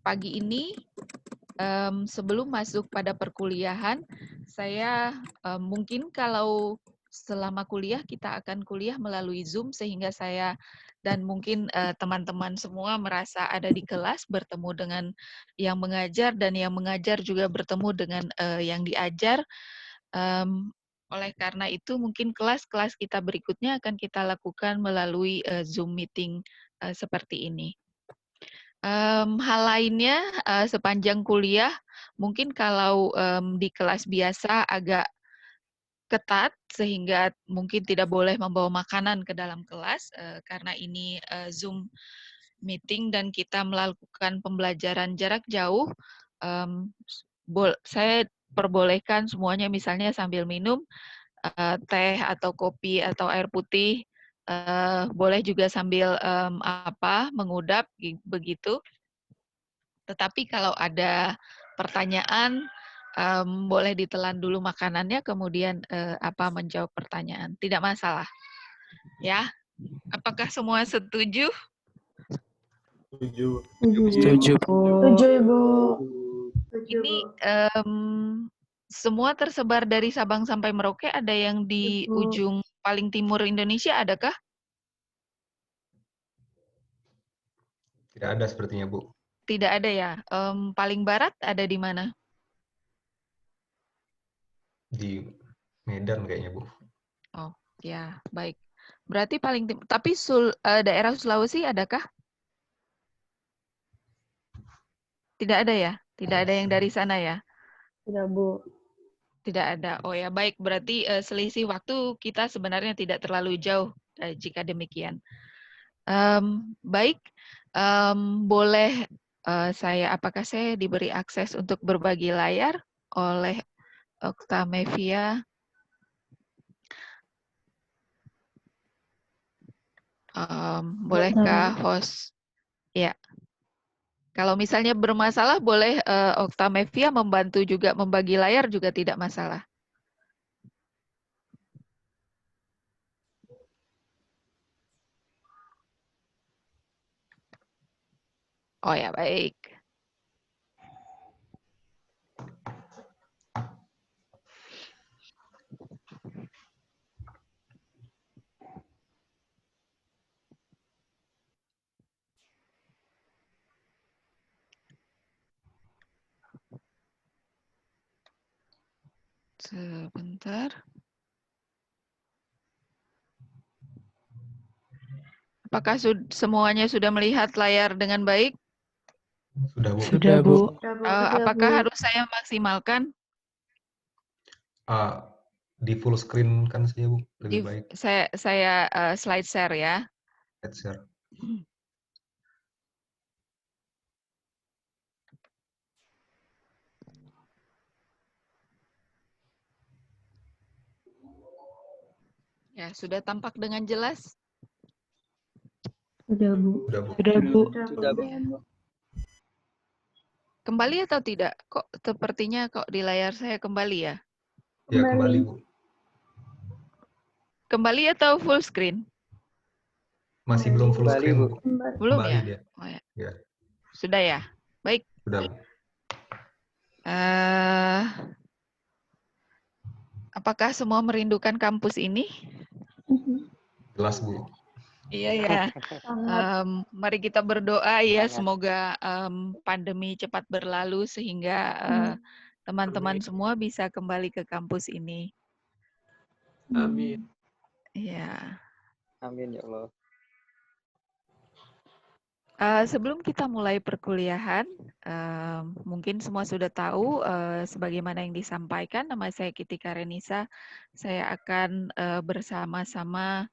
Pagi ini sebelum masuk pada perkuliahan, saya mungkin kalau selama kuliah kita akan kuliah melalui Zoom sehingga saya dan mungkin teman-teman semua merasa ada di kelas bertemu dengan yang mengajar dan yang mengajar juga bertemu dengan yang diajar. Oleh karena itu mungkin kelas-kelas kita berikutnya akan kita lakukan melalui Zoom meeting seperti ini. Hal lainnya, sepanjang kuliah, mungkin kalau, di kelas biasa agak ketat, sehingga mungkin tidak boleh membawa makanan ke dalam kelas, karena ini, Zoom meeting dan kita melakukan pembelajaran jarak jauh, mmm, saya perbolehkan semuanya misalnya sambil minum, teh atau kopi atau air putih, boleh juga sambil, mengudap, begitu. Tetapi kalau ada pertanyaan, boleh ditelan dulu makanannya, kemudian, menjawab pertanyaan, tidak masalah, ya. Apakah semua setuju? Setuju. Setuju, Bu. Setuju, Ibu. Ini, semua tersebar dari Sabang sampai Merauke, ada yang di Ibu. ujung paling timur Indonesia, adakah? Tidak ada sepertinya, Bu. Tidak ada ya? Paling barat ada di mana? Di Medan kayaknya, Bu. Oh, ya, baik. Berarti paling tapi daerah Sulawesi adakah? Tidak ada ya? Tidak ada yang dari sana ya? Tidak, Bu. Tidak ada. Oh ya, baik. Berarti selisih waktu kita sebenarnya tidak terlalu jauh jika demikian. Baik, boleh apakah saya diberi akses untuk berbagi layar oleh Oktamevia? Bolehkah host? Ya. Kalau misalnya bermasalah, boleh Oktamevia membantu juga membagi layar juga tidak masalah. Oh ya, baik. Sebentar. Apakah semuanya sudah melihat layar dengan baik? Sudah, Bu. Sudah, Bu. Apakah harus saya maksimalkan? Di full screen kan saja, Bu. Lebih baik. Saya slide share ya. Let's share. Ya, sudah tampak dengan jelas? Sudah, Bu. Sudah, Bu. Sudah, Bu. Sudah, Bu. Kembali atau tidak? Kok sepertinya kok di layar saya kembali ya? Ya, kembali, Bu. Kembali atau full screen? Masih belum full screen, Bu. Belum Kembali ya? dia. Oh, ya. Ya, Sudah ya? Baik. sudah, Bu. Apakah semua merindukan kampus ini? Jelas, Bu. Iya ya. Mari kita berdoa ya, semoga pandemi cepat berlalu sehingga teman-teman semua bisa kembali ke kampus ini. Amin. Ya. Amin ya Allah. Sebelum kita mulai perkuliahan, mungkin semua sudah tahu sebagaimana yang disampaikan, nama saya Kitika Renisa. Saya akan bersama-sama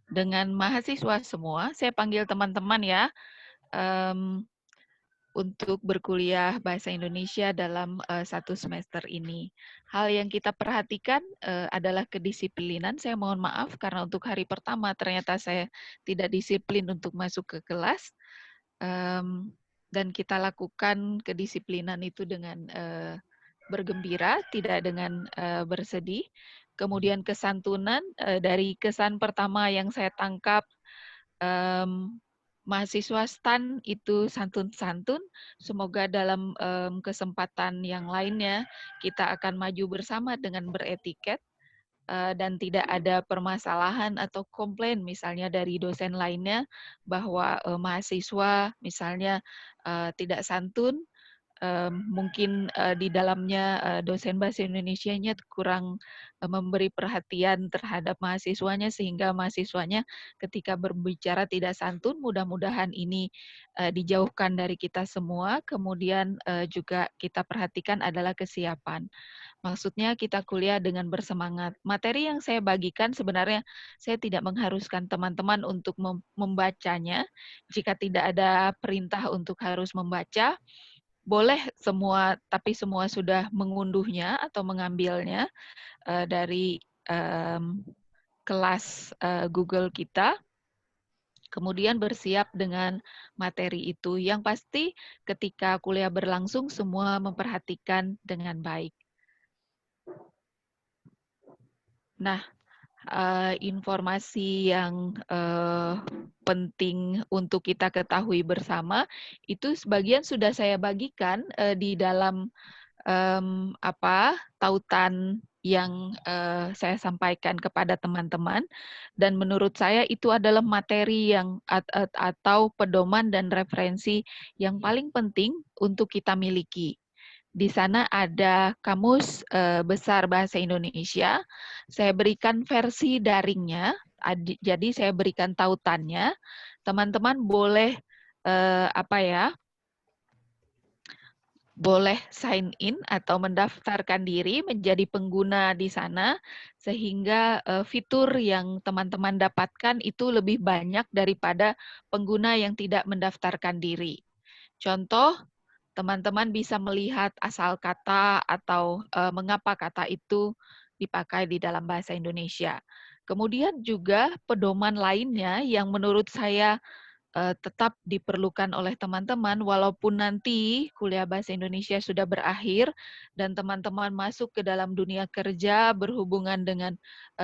dengan mahasiswa semua, saya panggil teman-teman ya, untuk berkuliah Bahasa Indonesia dalam satu semester ini. Hal yang kita perhatikan adalah kedisiplinan. Saya mohon maaf karena untuk hari pertama ternyata saya tidak disiplin untuk masuk ke kelas. Dan kita lakukan kedisiplinan itu dengan bergembira, tidak dengan bersedih. Kemudian kesantunan, dari kesan pertama yang saya tangkap, mahasiswa STAN itu santun-santun. Semoga dalam kesempatan yang lainnya kita akan maju bersama dengan beretiket dan tidak ada permasalahan atau komplain misalnya dari dosen lainnya bahwa mahasiswa misalnya tidak santun. Mungkin di dalamnya dosen bahasa Indonesianya kurang memberi perhatian terhadap mahasiswanya sehingga mahasiswanya ketika berbicara tidak santun. Mudah-mudahan ini dijauhkan dari kita semua. Kemudian juga kita perhatikan adalah kesiapan. Maksudnya kita kuliah dengan bersemangat. Materi yang saya bagikan sebenarnya saya tidak mengharuskan teman-teman untuk membacanya. Jika tidak ada perintah untuk harus membaca, boleh semua, tapi semua sudah mengunduhnya atau mengambilnya dari kelas Google kita, kemudian bersiap dengan materi itu. Yang pasti ketika kuliah berlangsung semua memperhatikan dengan baik. Nah, informasi yang penting untuk kita ketahui bersama itu sebagian sudah saya bagikan di dalam tautan yang saya sampaikan kepada teman-teman, dan menurut saya itu adalah materi yang atau pedoman dan referensi yang paling penting untuk kita miliki. Di sana ada kamus besar bahasa Indonesia. Saya berikan versi daringnya, jadi saya berikan tautannya. Teman-teman boleh boleh sign in atau mendaftarkan diri menjadi pengguna di sana, sehingga fitur yang teman-teman dapatkan itu lebih banyak daripada pengguna yang tidak mendaftarkan diri. Contoh, teman-teman bisa melihat asal kata atau mengapa kata itu dipakai di dalam bahasa Indonesia. Kemudian juga pedoman lainnya yang menurut saya tetap diperlukan oleh teman-teman walaupun nanti kuliah bahasa Indonesia sudah berakhir dan teman-teman masuk ke dalam dunia kerja berhubungan dengan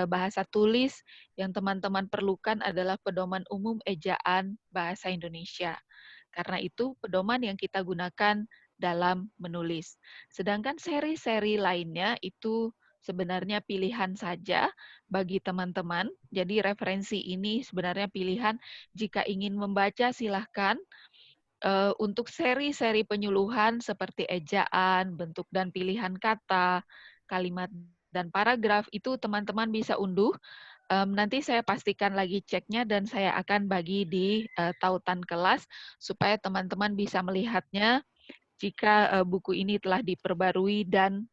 bahasa tulis, yang teman-teman perlukan adalah pedoman umum ejaan bahasa Indonesia. Karena itu pedoman yang kita gunakan dalam menulis. Sedangkan seri-seri lainnya itu sebenarnya pilihan saja bagi teman-teman. Jadi referensi ini sebenarnya pilihan. Jika ingin membaca silahkan. Untuk seri-seri penyuluhan seperti ejaan, bentuk dan pilihan kata, kalimat dan paragraf itu teman-teman bisa unduh. Nanti saya pastikan lagi ceknya dan saya akan bagi di tautan kelas supaya teman-teman bisa melihatnya jika buku ini telah diperbarui dan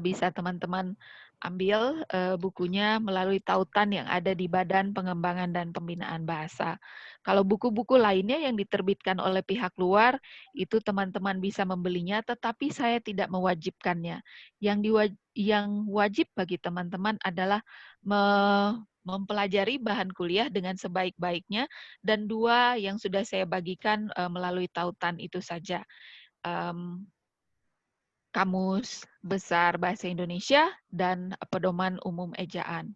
bisa teman-teman ambil bukunya melalui tautan yang ada di Badan Pengembangan dan Pembinaan Bahasa. Kalau buku-buku lainnya yang diterbitkan oleh pihak luar, itu teman-teman bisa membelinya, tetapi saya tidak mewajibkannya. Yang wajib bagi teman-teman adalah mempelajari bahan kuliah dengan sebaik-baiknya, dan dua yang sudah saya bagikan melalui tautan itu saja. Kamus Besar Bahasa Indonesia dan Pedoman Umum Ejaan.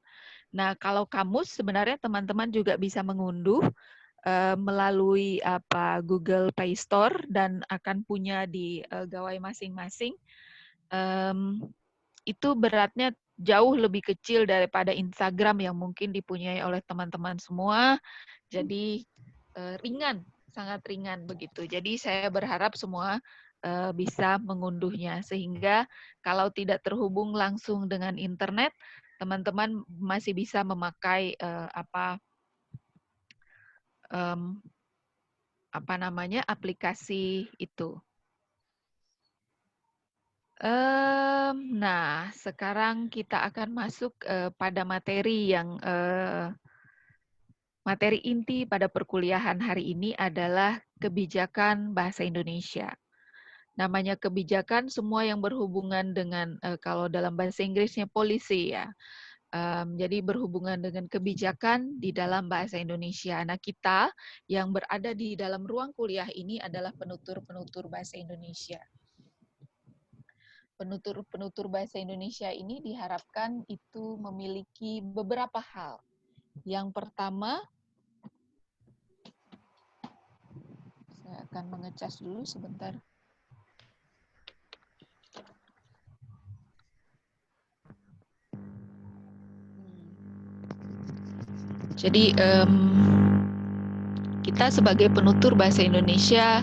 Nah, kalau kamus sebenarnya teman-teman juga bisa mengunduh melalui Google Play Store dan akan punya di gawai masing-masing. Itu beratnya jauh lebih kecil daripada Instagram yang mungkin dipunyai oleh teman-teman semua. Jadi ringan, sangat ringan begitu. Jadi saya berharap semua bisa mengunduhnya sehingga kalau tidak terhubung langsung dengan internet, teman-teman masih bisa memakai aplikasi itu. Nah, sekarang kita akan masuk pada materi yang materi inti pada perkuliahan hari ini adalah kebijakan bahasa Indonesia. Namanya kebijakan, semua yang berhubungan dengan kalau dalam bahasa Inggrisnya policy ya. Jadi berhubungan dengan kebijakan di dalam bahasa Indonesia. Nah, kita yang berada di dalam ruang kuliah ini adalah penutur-penutur bahasa Indonesia. Penutur-penutur bahasa Indonesia ini diharapkan itu memiliki beberapa hal. Yang pertama, akan mengecas dulu sebentar. Jadi kita sebagai penutur bahasa Indonesia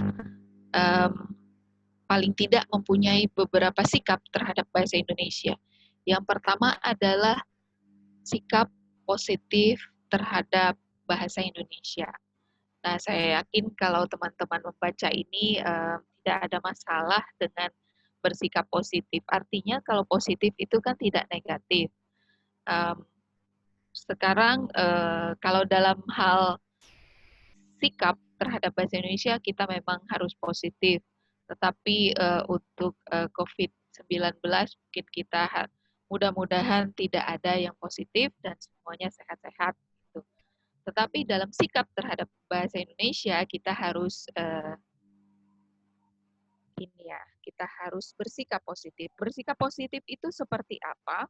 paling tidak mempunyai beberapa sikap terhadap bahasa Indonesia. Yang pertama adalah sikap positif terhadap bahasa Indonesia. Nah, saya yakin kalau teman-teman membaca ini tidak ada masalah dengan bersikap positif. Artinya kalau positif itu kan tidak negatif. Sekarang kalau dalam hal sikap terhadap bahasa Indonesia kita memang harus positif. Tetapi untuk COVID-19 mungkin kita mudah-mudahan tidak ada yang positif dan semuanya sehat-sehat. Gitu. Tetapi dalam sikap terhadap bahasa Indonesia kita harus kita harus bersikap positif. Bersikap positif itu seperti apa?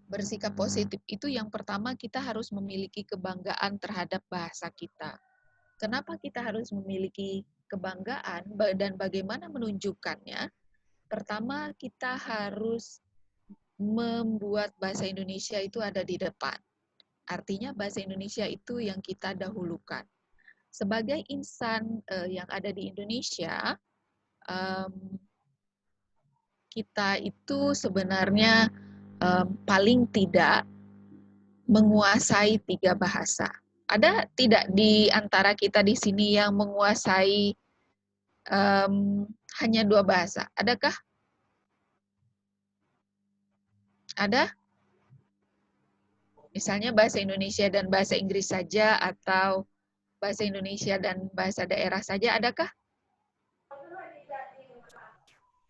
Bersikap positif itu yang pertama kita harus memiliki kebanggaan terhadap bahasa kita. Kenapa kita harus memiliki kebanggaan dan bagaimana menunjukkannya? Pertama, kita harus membuat bahasa Indonesia itu ada di depan. Artinya bahasa Indonesia itu yang kita dahulukan. Sebagai insan yang ada di Indonesia, kita itu sebenarnya paling tidak menguasai 3 bahasa. Ada tidak di antara kita di sini yang menguasai hanya 2 bahasa? Adakah? Ada? Misalnya bahasa Indonesia dan bahasa Inggris saja atau bahasa Indonesia dan bahasa daerah saja, adakah?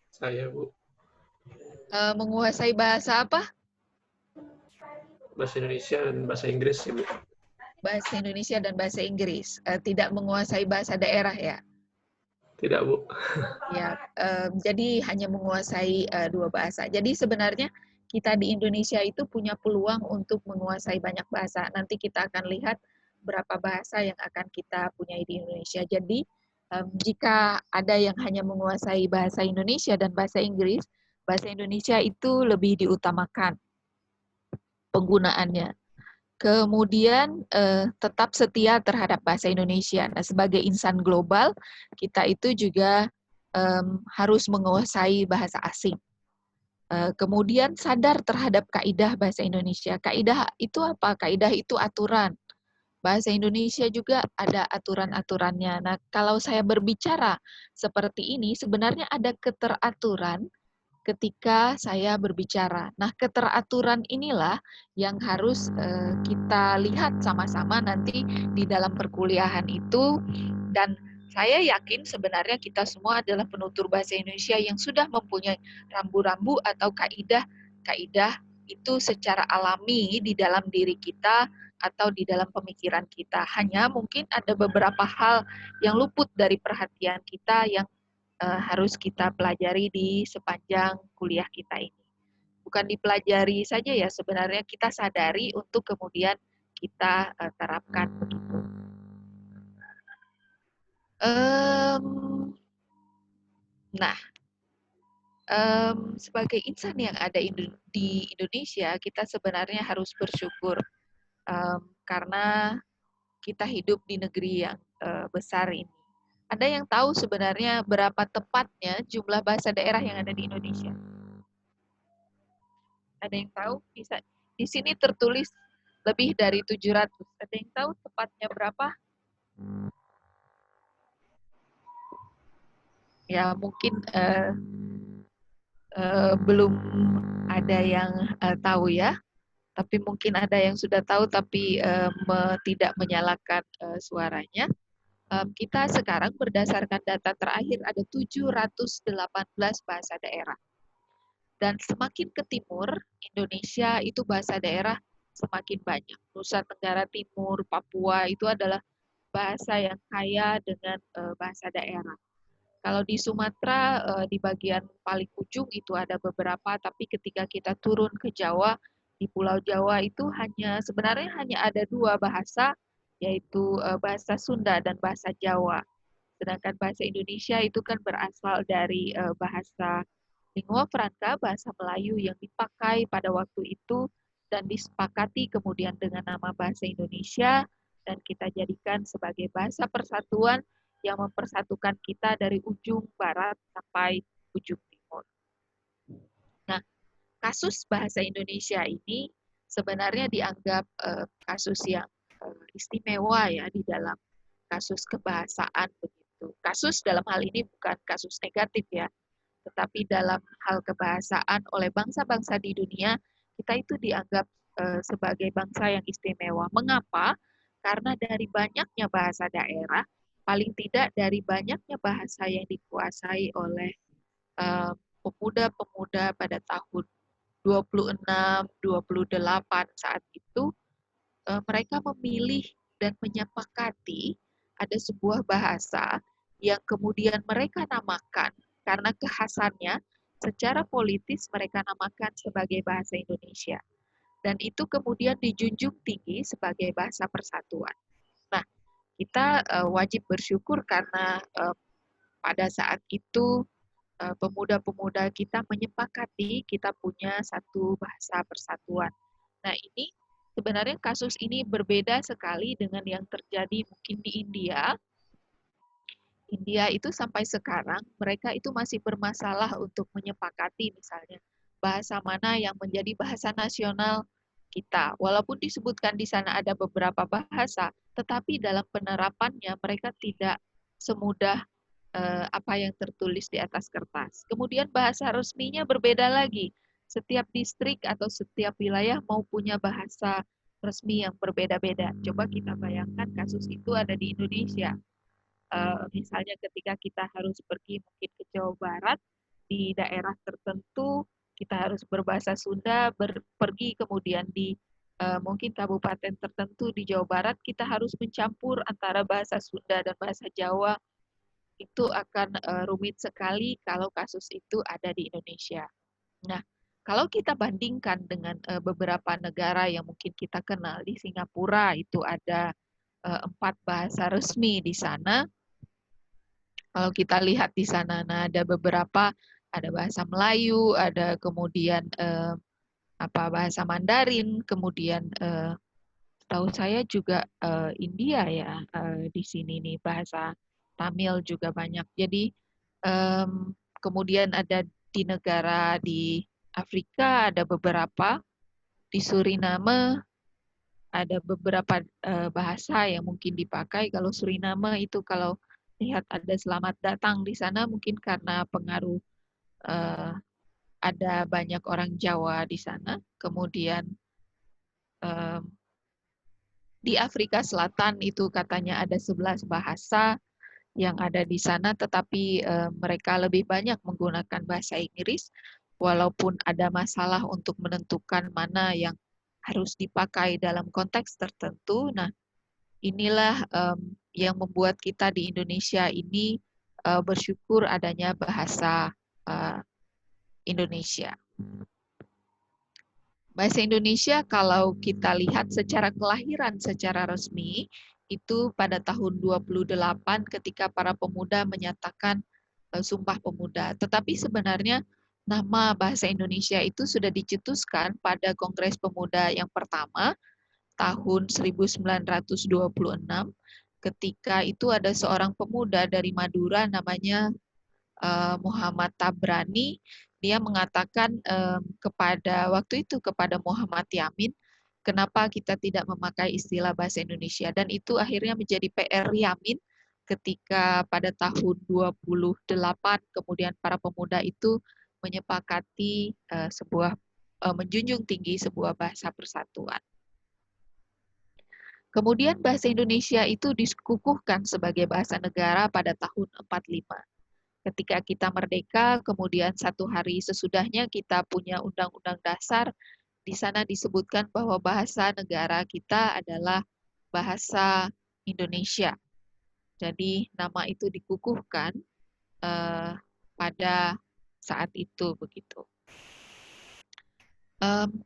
Saya, Bu. Menguasai bahasa apa? Bahasa Indonesia dan bahasa Inggris, Ibu. Bahasa Indonesia dan bahasa Inggris. Tidak menguasai bahasa daerah ya? Tidak, Bu. Ya, jadi hanya menguasai 2 bahasa. Jadi sebenarnya kita di Indonesia itu punya peluang untuk menguasai banyak bahasa. Nanti kita akan lihat berapa bahasa yang akan kita punyai di Indonesia. Jadi jika ada yang hanya menguasai bahasa Indonesia dan bahasa Inggris, bahasa Indonesia itu lebih diutamakan penggunaannya. Kemudian tetap setia terhadap bahasa Indonesia. Nah, sebagai insan global, kita itu juga harus menguasai bahasa asing. Kemudian sadar terhadap kaidah bahasa Indonesia. Kaidah itu apa? Kaidah itu aturan. Bahasa Indonesia juga ada aturan-aturannya. Nah, kalau saya berbicara seperti ini, sebenarnya ada keteraturan ketika saya berbicara. Nah, keteraturan inilah yang harus kita lihat sama-sama nanti di dalam perkuliahan itu. Dan saya yakin sebenarnya kita semua adalah penutur bahasa Indonesia yang sudah mempunyai rambu-rambu atau kaidah-kaidah itu secara alami di dalam diri kita atau di dalam pemikiran kita. Hanya mungkin ada beberapa hal yang luput dari perhatian kita yang harus kita pelajari di sepanjang kuliah kita ini. Bukan dipelajari saja ya, sebenarnya kita sadari untuk kemudian kita terapkan begitu. Nah, sebagai insan yang ada di Indonesia, kita sebenarnya harus bersyukur karena kita hidup di negeri yang besar ini. Ada yang tahu sebenarnya berapa tepatnya jumlah bahasa daerah yang ada di Indonesia? Ada yang tahu? Bisa di sini tertulis lebih dari 700. Ada yang tahu tepatnya berapa? Ya, mungkin belum ada yang tahu ya. Tapi mungkin ada yang sudah tahu tapi tidak menyalakan suaranya. Kita sekarang berdasarkan data terakhir ada 718 bahasa daerah. Dan semakin ke timur, Indonesia itu bahasa daerah semakin banyak. Nusa Tenggara Timur, Papua itu adalah bahasa yang kaya dengan bahasa daerah. Kalau di Sumatera, di bagian paling ujung itu ada beberapa, tapi ketika kita turun ke Jawa, di Pulau Jawa itu sebenarnya hanya ada 2 bahasa, yaitu bahasa Sunda dan bahasa Jawa. Sedangkan bahasa Indonesia itu kan berasal dari bahasa lingua franca, bahasa Melayu yang dipakai pada waktu itu dan disepakati kemudian dengan nama bahasa Indonesia dan kita jadikan sebagai bahasa persatuan yang mempersatukan kita dari ujung barat sampai ujung timur. Nah, kasus bahasa Indonesia ini sebenarnya dianggap kasus yang istimewa ya di dalam kasus kebahasaan begitu. Kasus dalam hal ini bukan kasus negatif ya, tetapi dalam hal kebahasaan oleh bangsa-bangsa di dunia, kita itu dianggap sebagai bangsa yang istimewa. Mengapa? Karena dari banyaknya bahasa daerah, paling tidak dari banyaknya bahasa yang dikuasai oleh pemuda-pemuda pada tahun 26, 28 saat itu, mereka memilih dan menyepakati ada sebuah bahasa yang kemudian mereka namakan karena kekhasannya secara politis mereka namakan sebagai bahasa Indonesia. Dan itu kemudian dijunjung tinggi sebagai bahasa persatuan. Nah, kita wajib bersyukur karena pada saat itu pemuda-pemuda kita menyepakati kita punya satu bahasa persatuan. Nah, ini sebenarnya kasus ini berbeda sekali dengan yang terjadi mungkin di India. India itu sampai sekarang mereka itu masih bermasalah untuk menyepakati misalnya bahasa mana yang menjadi bahasa nasional kita. Walaupun disebutkan di sana ada beberapa bahasa, tetapi dalam penerapannya mereka tidak semudah apa yang tertulis di atas kertas. Kemudian bahasa resminya berbeda lagi. Setiap distrik atau setiap wilayah mau punya bahasa resmi yang berbeda-beda. Coba kita bayangkan kasus itu ada di Indonesia. Misalnya ketika kita harus pergi mungkin ke Jawa Barat, di daerah tertentu kita harus berbahasa Sunda, pergi kemudian di mungkin kabupaten tertentu di Jawa Barat, kita harus mencampur antara bahasa Sunda dan bahasa Jawa. Itu akan rumit sekali kalau kasus itu ada di Indonesia. Nah, kalau kita bandingkan dengan beberapa negara yang mungkin kita kenal, di Singapura itu ada 4 bahasa resmi di sana. Kalau kita lihat di sana, nah ada beberapa, ada bahasa Melayu, ada kemudian bahasa Mandarin, kemudian tahu saya juga India ya di sini nih bahasa Tamil juga banyak. Jadi kemudian ada di negara di Afrika ada beberapa, di Suriname ada beberapa bahasa yang mungkin dipakai. Kalau Suriname itu kalau lihat ada selamat datang di sana mungkin karena pengaruh ada banyak orang Jawa di sana. Kemudian di Afrika Selatan itu katanya ada 11 bahasa yang ada di sana, tetapi mereka lebih banyak menggunakan bahasa Inggris, walaupun ada masalah untuk menentukan mana yang harus dipakai dalam konteks tertentu. Nah, inilah yang membuat kita di Indonesia ini bersyukur adanya bahasa Indonesia. Bahasa Indonesia kalau kita lihat secara kelahiran secara resmi itu pada tahun 28 ketika para pemuda menyatakan Sumpah Pemuda. Tetapi sebenarnya nama bahasa Indonesia itu sudah dicetuskan pada Kongres Pemuda yang pertama tahun 1926 ketika itu ada seorang pemuda dari Madura namanya Muhammad Tabrani. Dia mengatakan kepada waktu itu kepada Muhammad Yamin, kenapa kita tidak memakai istilah bahasa Indonesia, dan itu akhirnya menjadi PR Yamin ketika pada tahun 28 kemudian para pemuda itu menyepakati menjunjung tinggi sebuah bahasa persatuan. Kemudian bahasa Indonesia itu dikukuhkan sebagai bahasa negara pada tahun 45. Ketika kita merdeka, kemudian 1 hari sesudahnya kita punya Undang-Undang Dasar, di sana disebutkan bahwa bahasa negara kita adalah bahasa Indonesia. Jadi nama itu dikukuhkan pada saat itu begitu.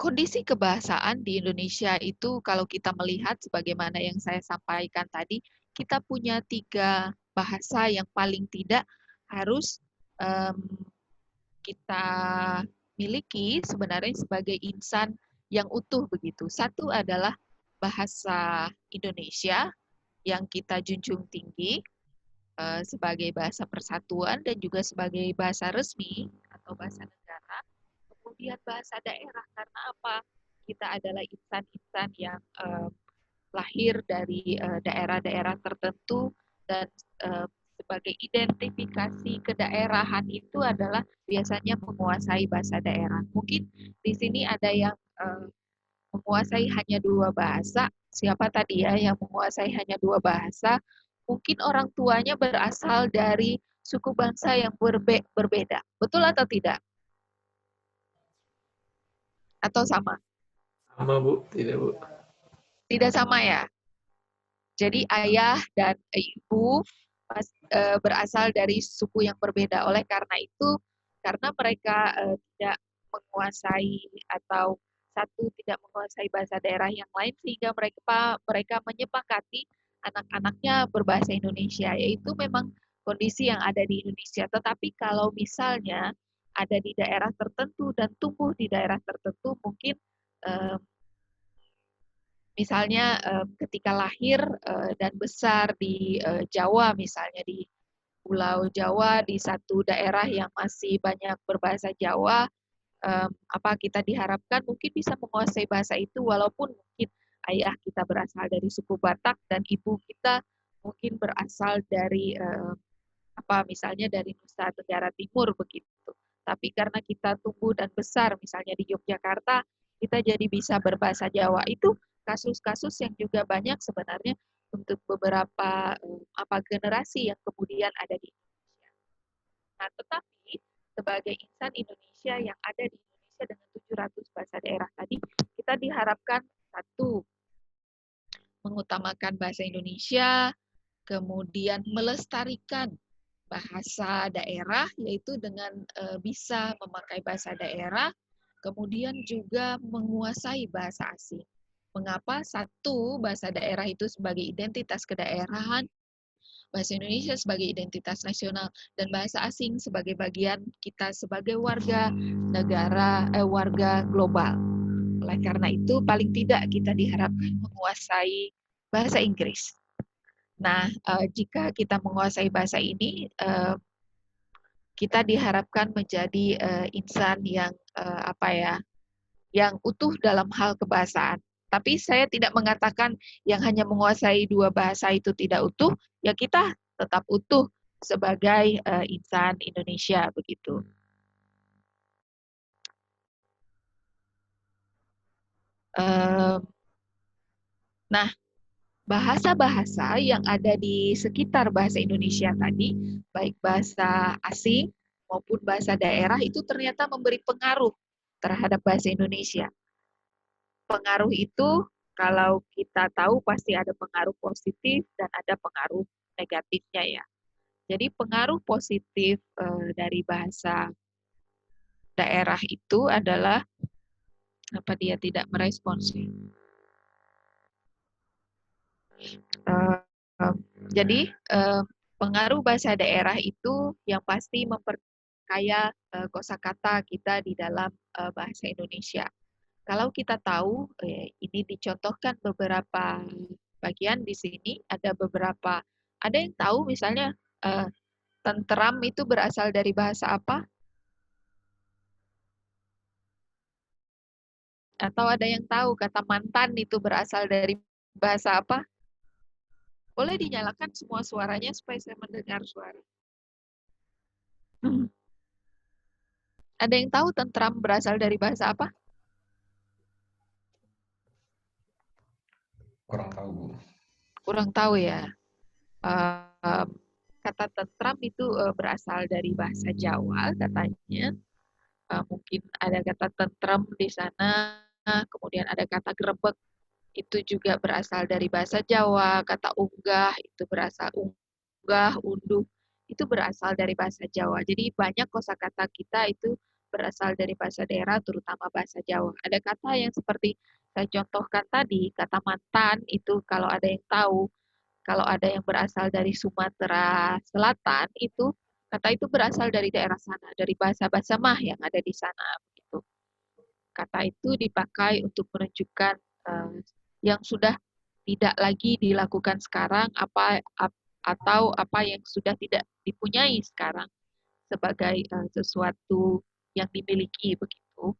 Kondisi kebahasaan di Indonesia itu kalau kita melihat sebagaimana yang saya sampaikan tadi, kita punya 3 bahasa yang paling tidak harus kita miliki sebenarnya sebagai insan yang utuh begitu. Satu adalah bahasa Indonesia yang kita junjung tinggi sebagai bahasa persatuan dan juga sebagai bahasa resmi atau bahasa negara. Kemudian bahasa daerah, karena apa? Kita adalah insan-insan yang lahir dari daerah-daerah tertentu dan sebagai identifikasi kedaerahan itu adalah biasanya menguasai bahasa daerah. Mungkin di sini ada yang menguasai hanya 2 bahasa. Siapa tadi ya yang menguasai hanya 2 bahasa? Mungkin orang tuanya berasal dari suku bangsa yang berbeda. Betul atau tidak? Atau sama? Sama, Bu. Tidak, Bu. Tidak sama ya? Jadi ayah dan ibu berasal dari suku yang berbeda. Oleh karena itu, karena mereka tidak menguasai atau satu tidak menguasai bahasa daerah yang lain, sehingga mereka menyepakati anak-anaknya berbahasa Indonesia, yaitu memang kondisi yang ada di Indonesia. Tetapi kalau misalnya ada di daerah tertentu dan tumbuh di daerah tertentu, mungkin misalnya ketika lahir dan besar di Jawa, misalnya di Pulau Jawa, di satu daerah yang masih banyak berbahasa Jawa, apa kita diharapkan mungkin bisa menguasai bahasa itu, walaupun mungkin ayah kita berasal dari suku Batak dan ibu kita mungkin berasal dari apa misalnya dari Nusa Tenggara Timur begitu. Tapi karena kita tumbuh dan besar misalnya di Yogyakarta, kita jadi bisa berbahasa Jawa. Itu kasus-kasus yang juga banyak sebenarnya untuk beberapa apa generasi yang kemudian ada di Indonesia. Nah, tetapi sebagai insan Indonesia yang ada di Indonesia dengan 700 bahasa daerah tadi, kita diharapkan satu, mengutamakan bahasa Indonesia, kemudian melestarikan bahasa daerah, yaitu dengan bisa memakai bahasa daerah, kemudian juga menguasai bahasa asing. Mengapa? Satu, bahasa daerah itu sebagai identitas kedaerahan, bahasa Indonesia sebagai identitas nasional, dan bahasa asing sebagai bagian kita sebagai warga negara, warga global. Oleh karena itu, paling tidak kita diharapkan menguasai bahasa Inggris. Nah, jika kita menguasai bahasa ini, kita diharapkan menjadi insan yang apa ya, yang utuh dalam hal kebahasaan. Tapi saya tidak mengatakan yang hanya menguasai 2 bahasa itu tidak utuh, ya kita tetap utuh sebagai insan Indonesia begitu. Nah, bahasa-bahasa yang ada di sekitar bahasa Indonesia tadi, baik bahasa asing maupun bahasa daerah, itu ternyata memberi pengaruh terhadap bahasa Indonesia. Pengaruh itu kalau kita tahu pasti ada pengaruh positif dan ada pengaruh negatifnya ya. Jadi pengaruh positif dari bahasa daerah itu adalah apa dia tidak merespons. Jadi pengaruh bahasa daerah itu yang pasti memperkaya kosakata kita di dalam bahasa Indonesia. Kalau kita tahu, ini dicontohkan beberapa bagian di sini, ada yang tahu misalnya tenteram itu berasal dari bahasa apa? Atau ada yang tahu kata mantan itu berasal dari bahasa apa? Boleh dinyalakan semua suaranya supaya saya mendengar suara. Ada yang tahu tentram berasal dari bahasa apa? Kurang tahu, Bu. Kurang tahu ya. Kata tentram itu berasal dari bahasa Jawa katanya. Mungkin ada kata tentram di sana, kemudian ada kata grebek, itu juga berasal dari bahasa Jawa. Kata unggah itu berasal unggah, unduh, itu berasal dari bahasa Jawa. Jadi banyak kosakata kita itu berasal dari bahasa daerah, terutama bahasa Jawa. Ada kata yang seperti saya contohkan tadi, kata mantan itu kalau ada yang tahu, kalau ada yang berasal dari Sumatera Selatan, itu kata itu berasal dari daerah sana, dari bahasa-bahasa Mah yang ada di sana. Begitu. Kata itu dipakai untuk menunjukkan yang sudah tidak lagi dilakukan sekarang atau apa yang sudah tidak dipunyai sekarang sebagai sesuatu yang dimiliki begitu.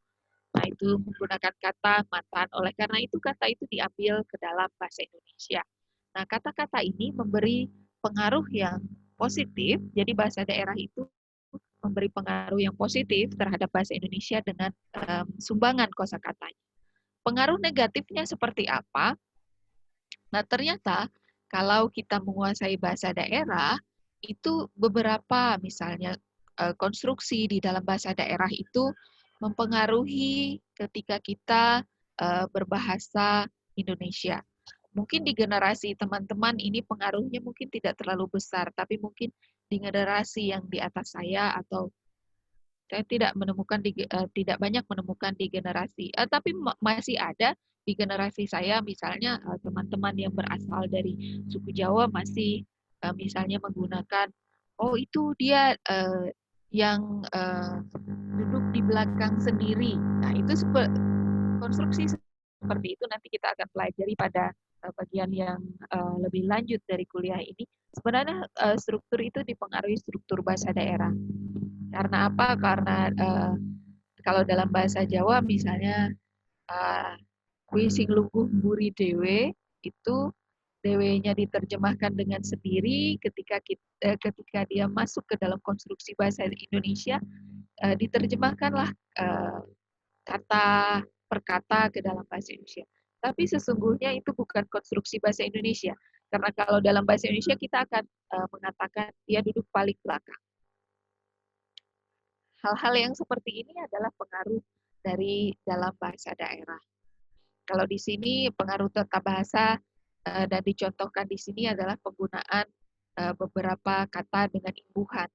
Nah, itu menggunakan kata mantan. Oleh karena itu kata itu diambil ke dalam bahasa Indonesia. Nah, kata-kata ini memberi pengaruh yang positif. Jadi bahasa daerah itu memberi pengaruh yang positif terhadap bahasa Indonesia dengan sumbangan kosakatanya. Pengaruh negatifnya seperti apa? Nah, ternyata kalau kita menguasai bahasa daerah, itu beberapa misalnya konstruksi di dalam bahasa daerah itu mempengaruhi ketika kita berbahasa Indonesia. Mungkin di generasi teman-teman ini pengaruhnya mungkin tidak terlalu besar, tapi mungkin di generasi yang di atas saya atau saya tidak banyak menemukan di generasi, tapi masih ada di generasi saya misalnya teman-teman yang berasal dari suku Jawa masih misalnya menggunakan oh itu dia yang duduk di belakang sendiri. Nah, itu konstruksi seperti itu nanti kita akan pelajari pada bagian yang lebih lanjut dari kuliah ini. Sebenarnya struktur itu dipengaruhi struktur bahasa daerah. Karena apa? Karena kalau dalam bahasa Jawa misalnya kui sing lungguh mburi dewe itu dewe-nya diterjemahkan dengan sendiri ketika dia masuk ke dalam konstruksi bahasa Indonesia diterjemahkanlah kata per kata ke dalam bahasa Indonesia. Tapi sesungguhnya itu bukan konstruksi bahasa Indonesia. Karena kalau dalam bahasa Indonesia kita akan mengatakan dia duduk paling belakang. Hal-hal yang seperti ini adalah pengaruh dari dalam bahasa daerah. Kalau di sini pengaruh tata bahasa dan dicontohkan di sini adalah penggunaan beberapa kata dengan imbuhan.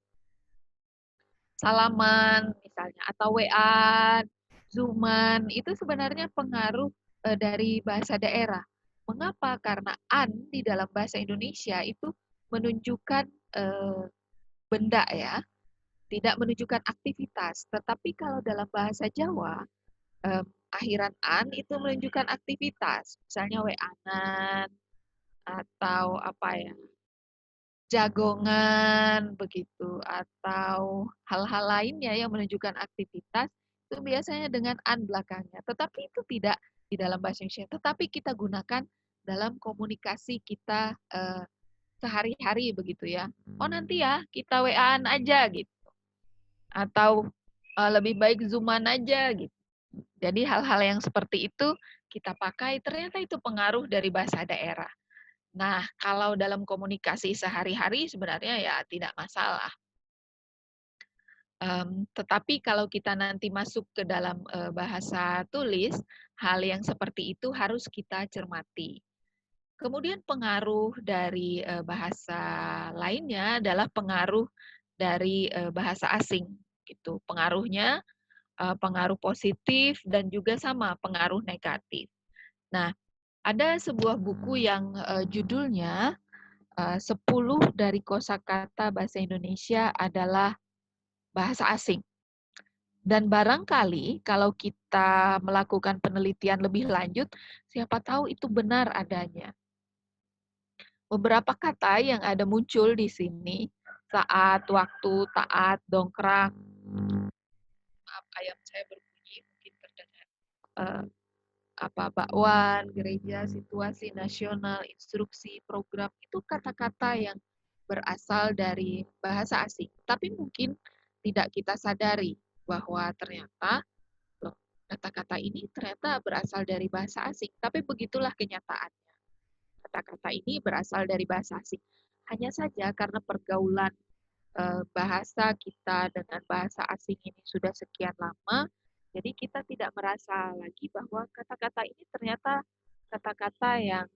Salaman misalnya atau WA, Zooman itu sebenarnya pengaruh dari bahasa daerah. Mengapa? Karena an di dalam bahasa Indonesia itu menunjukkan benda ya, tidak menunjukkan aktivitas. Tetapi kalau dalam bahasa Jawa, akhiran an itu menunjukkan aktivitas. Misalnya weanan atau apa ya, jagongan begitu atau hal-hal lainnya yang menunjukkan aktivitas itu biasanya dengan an belakangnya. Tetapi itu tidak di dalam bahasa Indonesia, tetapi kita gunakan dalam komunikasi kita sehari-hari begitu ya. Oh nanti ya kita WA-an aja gitu. Atau lebih baik Zoom-an aja gitu. Jadi hal-hal yang seperti itu kita pakai, ternyata itu pengaruh dari bahasa daerah. Nah, kalau dalam komunikasi sehari-hari sebenarnya ya tidak masalah. Tetapi kalau kita nanti masuk ke dalam bahasa tulis, hal yang seperti itu harus kita cermati. Kemudian pengaruh dari bahasa lainnya adalah pengaruh dari bahasa asing. Gitu. Pengaruhnya pengaruh positif dan juga sama pengaruh negatif. Nah, ada sebuah buku yang judulnya 10 dari kosakata bahasa Indonesia adalah bahasa asing. Dan barangkali kalau kita melakukan penelitian lebih lanjut, siapa tahu itu benar adanya. Beberapa kata yang ada muncul di sini, saat, waktu, taat, dongkrak, maaf ayam saya berbunyi, mungkin terdengar. Bakwan, gereja, situasi nasional, instruksi, program, itu kata-kata yang berasal dari bahasa asing. Tapi mungkin tidak kita sadari bahwa ternyata kata-kata ini ternyata berasal dari bahasa asing. Tapi begitulah kenyataannya. Kata-kata ini berasal dari bahasa asing. Hanya saja karena pergaulan bahasa kita dengan bahasa asing ini sudah sekian lama, jadi kita tidak merasa lagi bahwa kata-kata ini ternyata kata-kata yang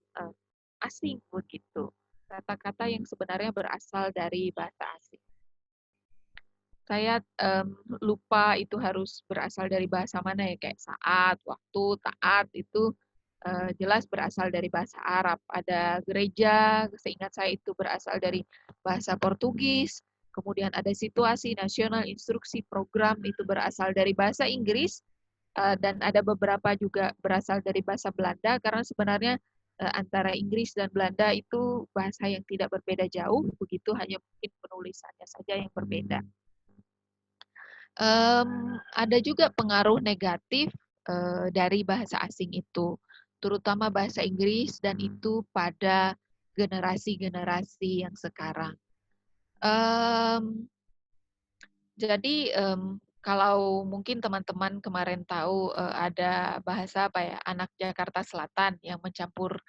asing begitu. Kata-kata yang sebenarnya berasal dari bahasa asing. Saya lupa itu harus berasal dari bahasa mana ya, kayak saat, waktu, taat itu jelas berasal dari bahasa Arab. Ada gereja, seingat saya itu berasal dari bahasa Portugis. Kemudian ada situasi nasional, instruksi, program itu berasal dari bahasa Inggris. Dan ada beberapa juga berasal dari bahasa Belanda, karena sebenarnya antara Inggris dan Belanda itu bahasa yang tidak berbeda jauh, begitu, hanya mungkin penulisannya saja yang berbeda. Ada juga pengaruh negatif dari bahasa asing itu, terutama bahasa Inggris, dan itu pada generasi-generasi yang sekarang. Jadi kalau mungkin teman-teman kemarin tahu ada bahasa apa ya, anak Jakarta Selatan yang mencampur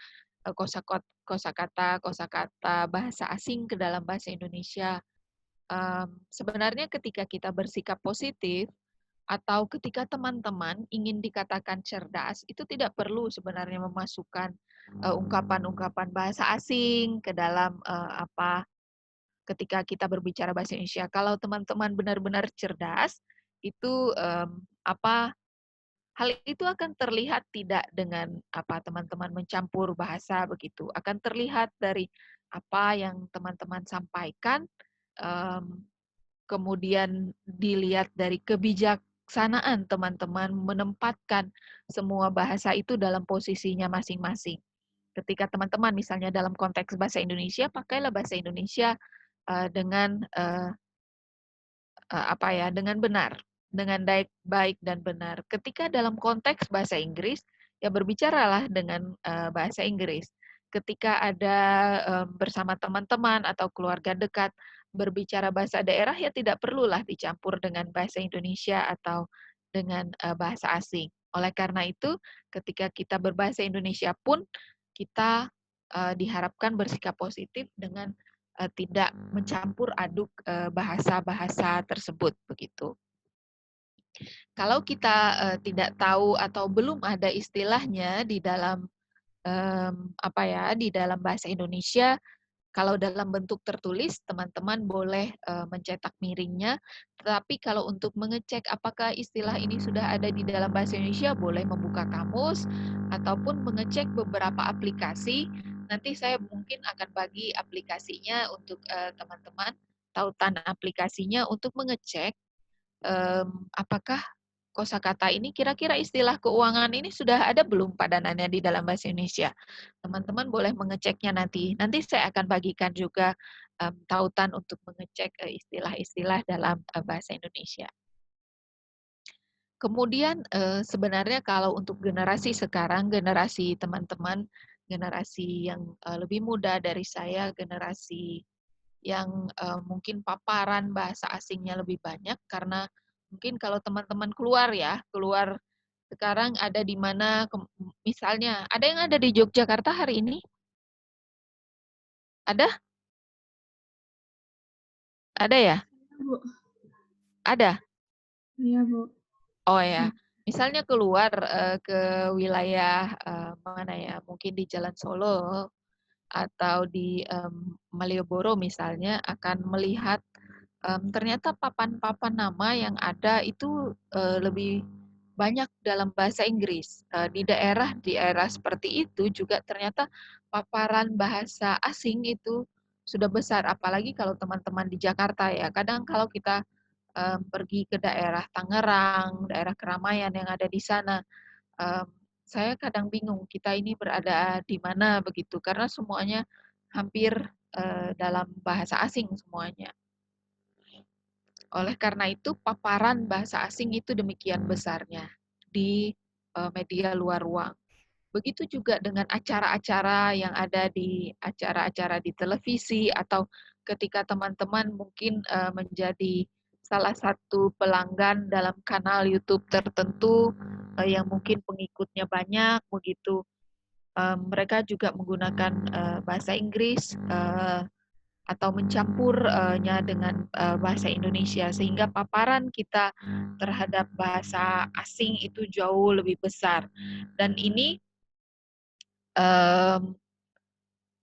kosakata bahasa asing ke dalam bahasa Indonesia. Sebenarnya ketika kita bersikap positif atau ketika teman-teman ingin dikatakan cerdas, itu tidak perlu sebenarnya memasukkan ungkapan-ungkapan bahasa asing ke dalam ketika kita berbicara bahasa Indonesia. Kalau teman-teman benar-benar cerdas, itu hal itu akan terlihat tidak dengan teman-teman mencampur bahasa begitu. Akan terlihat dari apa yang teman-teman sampaikan, kemudian dilihat dari kebijaksanaan teman-teman menempatkan semua bahasa itu dalam posisinya masing-masing. Ketika teman-teman misalnya dalam konteks bahasa Indonesia, pakailah bahasa Indonesia dengan dengan benar, dengan baik dan benar. Ketika dalam konteks bahasa Inggris, ya berbicaralah dengan bahasa Inggris. Ketika ada bersama teman-teman atau keluarga dekat berbicara bahasa daerah, ya tidak perlulah dicampur dengan bahasa Indonesia atau dengan bahasa asing. Oleh karena itu, ketika kita berbahasa Indonesia pun kita diharapkan bersikap positif dengan tidak mencampur aduk bahasa-bahasa tersebut begitu. Kalau kita tidak tahu atau belum ada istilahnya di dalam di dalam bahasa Indonesia, kalau dalam bentuk tertulis teman-teman boleh mencetak miringnya, tetapi kalau untuk mengecek apakah istilah ini sudah ada di dalam bahasa Indonesia, boleh membuka kamus ataupun mengecek beberapa aplikasi. Nanti saya mungkin akan bagi aplikasinya untuk teman-teman, tautan aplikasinya untuk mengecek apakah kosakata ini kira-kira istilah keuangan ini sudah ada belum padanannya di dalam bahasa Indonesia. Teman-teman boleh mengeceknya nanti. Nanti saya akan bagikan juga tautan untuk mengecek istilah-istilah dalam bahasa Indonesia. Kemudian sebenarnya kalau untuk generasi sekarang, generasi teman-teman, generasi yang lebih muda dari saya, generasi yang mungkin paparan bahasa asingnya lebih banyak, karena mungkin kalau teman-teman keluar sekarang ada di mana, misalnya ada yang ada di Yogyakarta hari ini? Ada? Ada ya? Bu. Ada? Iya, Bu. Oh ya, misalnya keluar ke wilayah mana ya, mungkin di Jalan Solo atau di Malioboro misalnya, akan melihat ternyata papan-papan nama yang ada itu lebih banyak dalam bahasa Inggris. Di daerah seperti itu juga ternyata paparan bahasa asing itu sudah besar. Apalagi kalau teman-teman di Jakarta ya. Kadang kalau kita pergi ke daerah Tangerang, daerah keramaian yang ada di sana, saya kadang bingung kita ini berada di mana begitu. Karena semuanya hampir dalam bahasa asing semuanya. Oleh karena itu, paparan bahasa asing itu demikian besarnya di media luar ruang. Begitu juga dengan acara-acara yang ada di acara-acara di televisi, atau ketika teman-teman mungkin menjadi salah satu pelanggan dalam kanal YouTube tertentu yang mungkin pengikutnya banyak begitu. Mereka juga menggunakan bahasa Inggris atau mencampurnya dengan bahasa Indonesia, sehingga paparan kita terhadap bahasa asing itu jauh lebih besar. Dan ini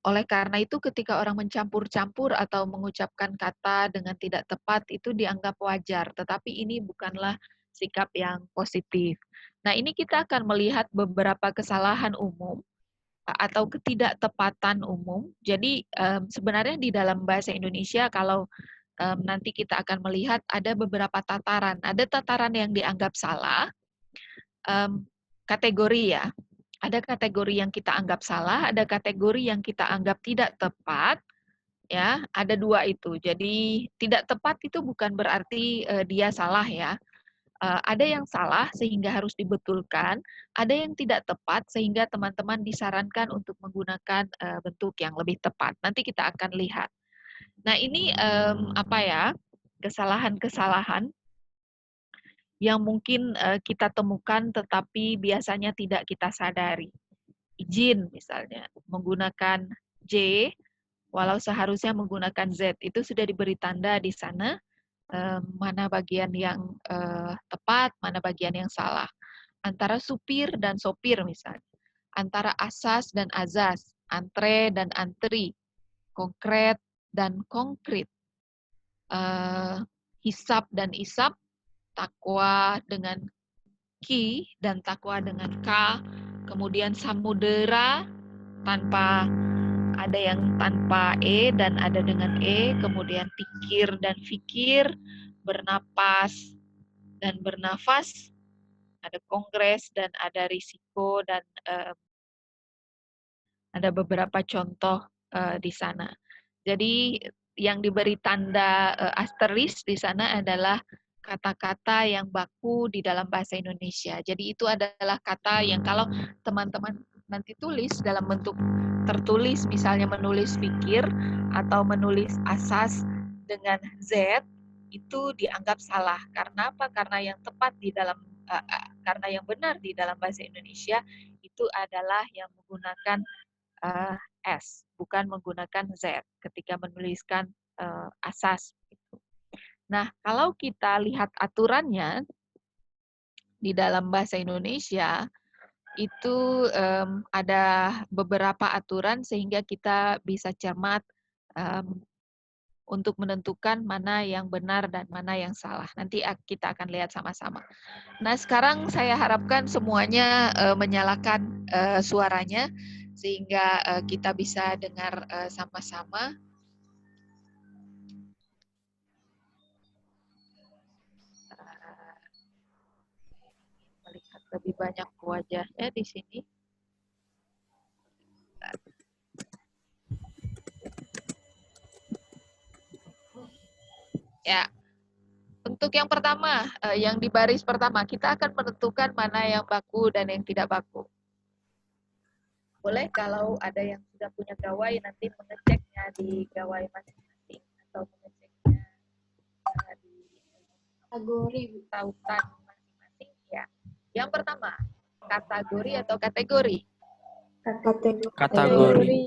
oleh karena itu ketika orang mencampur-campur atau mengucapkan kata dengan tidak tepat itu dianggap wajar, tetapi ini bukanlah sikap yang positif. Nah, ini kita akan melihat beberapa kesalahan umum atau ketidaktepatan umum. Jadi sebenarnya di dalam bahasa Indonesia kalau nanti kita akan melihat ada beberapa tataran. Ada tataran yang dianggap salah, kategori ya. Ada kategori yang kita anggap salah, ada kategori yang kita anggap tidak tepat, ya. Ada dua itu. Jadi tidak tepat itu bukan berarti dia salah ya. Ada yang salah sehingga harus dibetulkan, ada yang tidak tepat sehingga teman-teman disarankan untuk menggunakan bentuk yang lebih tepat. Nanti kita akan lihat. Nah, ini kesalahan-kesalahan yang mungkin kita temukan tetapi biasanya tidak kita sadari. Izin misalnya, menggunakan J, walau seharusnya menggunakan Z. Itu sudah diberi tanda di sana, mana bagian yang tepat, mana bagian yang salah. Antara supir dan sopir misalnya. Antara asas dan azas, antre dan antri, konkret dan konkret, hisap dan isap, takwa dengan ki dan takwa dengan k, kemudian samudera tanpa ada yang tanpa e dan ada dengan e, kemudian pikir dan fikir, bernapas dan bernafas, ada kongres dan ada risiko dan ada beberapa contoh di sana. Jadi yang diberi tanda asteris di sana adalah kata-kata yang baku di dalam bahasa Indonesia. Jadi itu adalah kata yang kalau teman-teman nanti tulis dalam bentuk tertulis, misalnya menulis pikir atau menulis asas dengan Z, itu dianggap salah. Karena apa? Karena yang tepat di dalam, karena yang benar di dalam bahasa Indonesia itu adalah yang menggunakan S, bukan menggunakan Z ketika menuliskan asas. Nah, kalau kita lihat aturannya di dalam bahasa Indonesia, itu ada beberapa aturan sehingga kita bisa cermat untuk menentukan mana yang benar dan mana yang salah. Nanti kita akan lihat sama-sama. Nah, sekarang saya harapkan semuanya menyalakan suaranya sehingga kita bisa dengar sama-sama. Melihat lebih banyak wajahnya di sini. Ya, untuk yang pertama, yang di baris pertama, kita akan menentukan mana yang baku dan yang tidak baku. Boleh kalau ada yang sudah punya gawai nanti mengeceknya di gawai masing-masing atau mengeceknya di kategori tautan masing-masing. Ya. Yang pertama, kategori atau kategori? Kategori.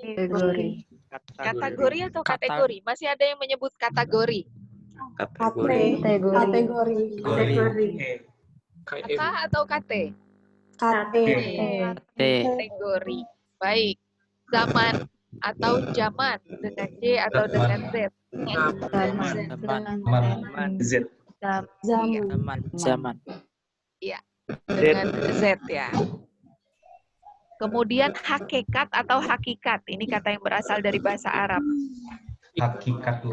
Kategori atau kategori? Masih ada yang menyebut kategori? Kategori. Kata atau KT? Kategori. Baik. Zaman atau zaman dengan J atau dengan Z? Zaman. Iya. Dengan Z ya. Kemudian hakikat atau hakikat. Ini kata yang berasal dari bahasa Arab. Hakikat.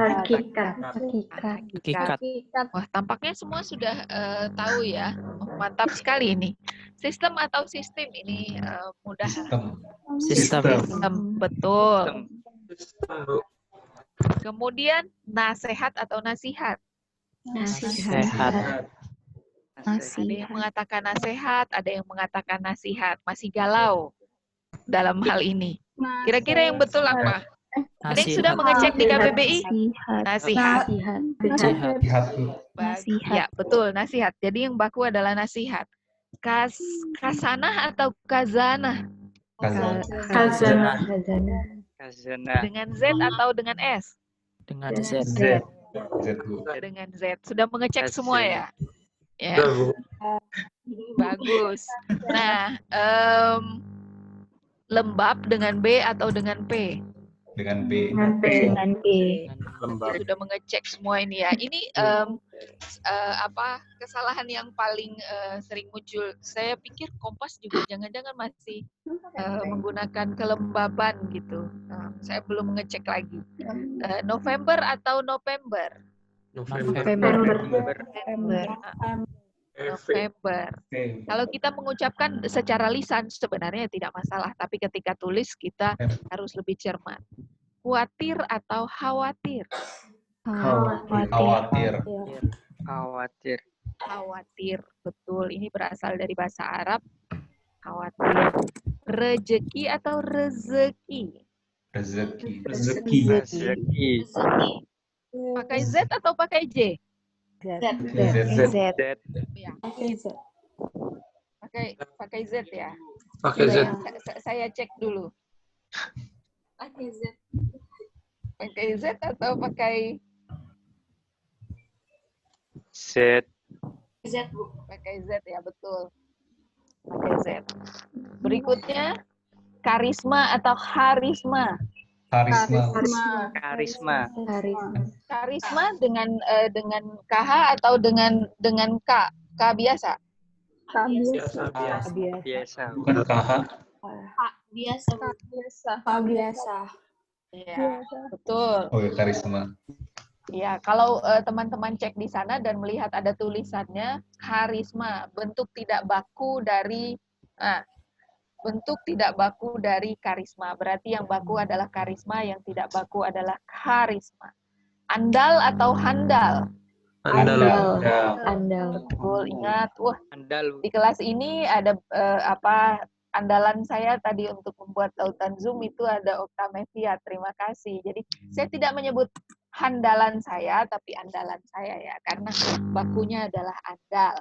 Wah, tampaknya semua sudah tahu ya. Mantap sekali ini. Sistem atau sistem ini mudah. Sistem, betul. Kemudian nasihat atau nasihat. Sehat. Ada yang mengatakan nasihat, ada yang mengatakan nasihat. Masih galau dalam hal ini. Kira-kira yang betul apa? Ada yang sudah mengecek di KBBI? Nasihat. Ya, betul, nasihat. Jadi yang baku adalah nasihat. Kasanah atau kazanah? Dengan Z atau dengan S? Dengan Z. Dengan Z. Sudah mengecek semua ya? Ya. Bagus. Nah, lembab dengan B atau dengan P? dengan B. Dengan B. Saya sudah mengecek semua ini ya. Ini kesalahan yang paling sering muncul. Saya pikir Kompas juga jangan-jangan masih menggunakan kelembaban gitu. Saya belum mengecek lagi. November atau November? November. November. Kalau kita mengucapkan secara lisan sebenarnya tidak masalah, tapi ketika tulis kita harus lebih cermat. Khawatir atau khawatir? Khawatir. Khawatir. Khawatir, betul. Ini berasal dari bahasa Arab. Khawatir. Rezeki atau rezeki? Rezeki. Rezeki. Pakai Z atau pakai J? Z. Ya, pakai Z ya. Pakai Z. Saya cek dulu. Pakai Z atau pakai Z. pakai Z ya, betul. Pakai Z. Berikutnya karisma atau harisma? Karisma. Karisma dengan KH atau dengan K? K biasa. Biasa. Bukan KH. Biasa. Iya, betul. Oh ya, karisma. Ya, kalau teman-teman cek di sana dan melihat ada tulisannya karisma, bentuk tidak baku dari karisma. Berarti yang baku adalah karisma, yang tidak baku adalah karisma. Andal atau handal? Andal. Betul, ingat. Wah, Andal. di kelas ini ada andalan saya tadi untuk membuat tautan Zoom itu ada Oktamevia. Terima kasih. Jadi saya tidak menyebut handalan saya, tapi andalan saya ya, karena bakunya adalah andal.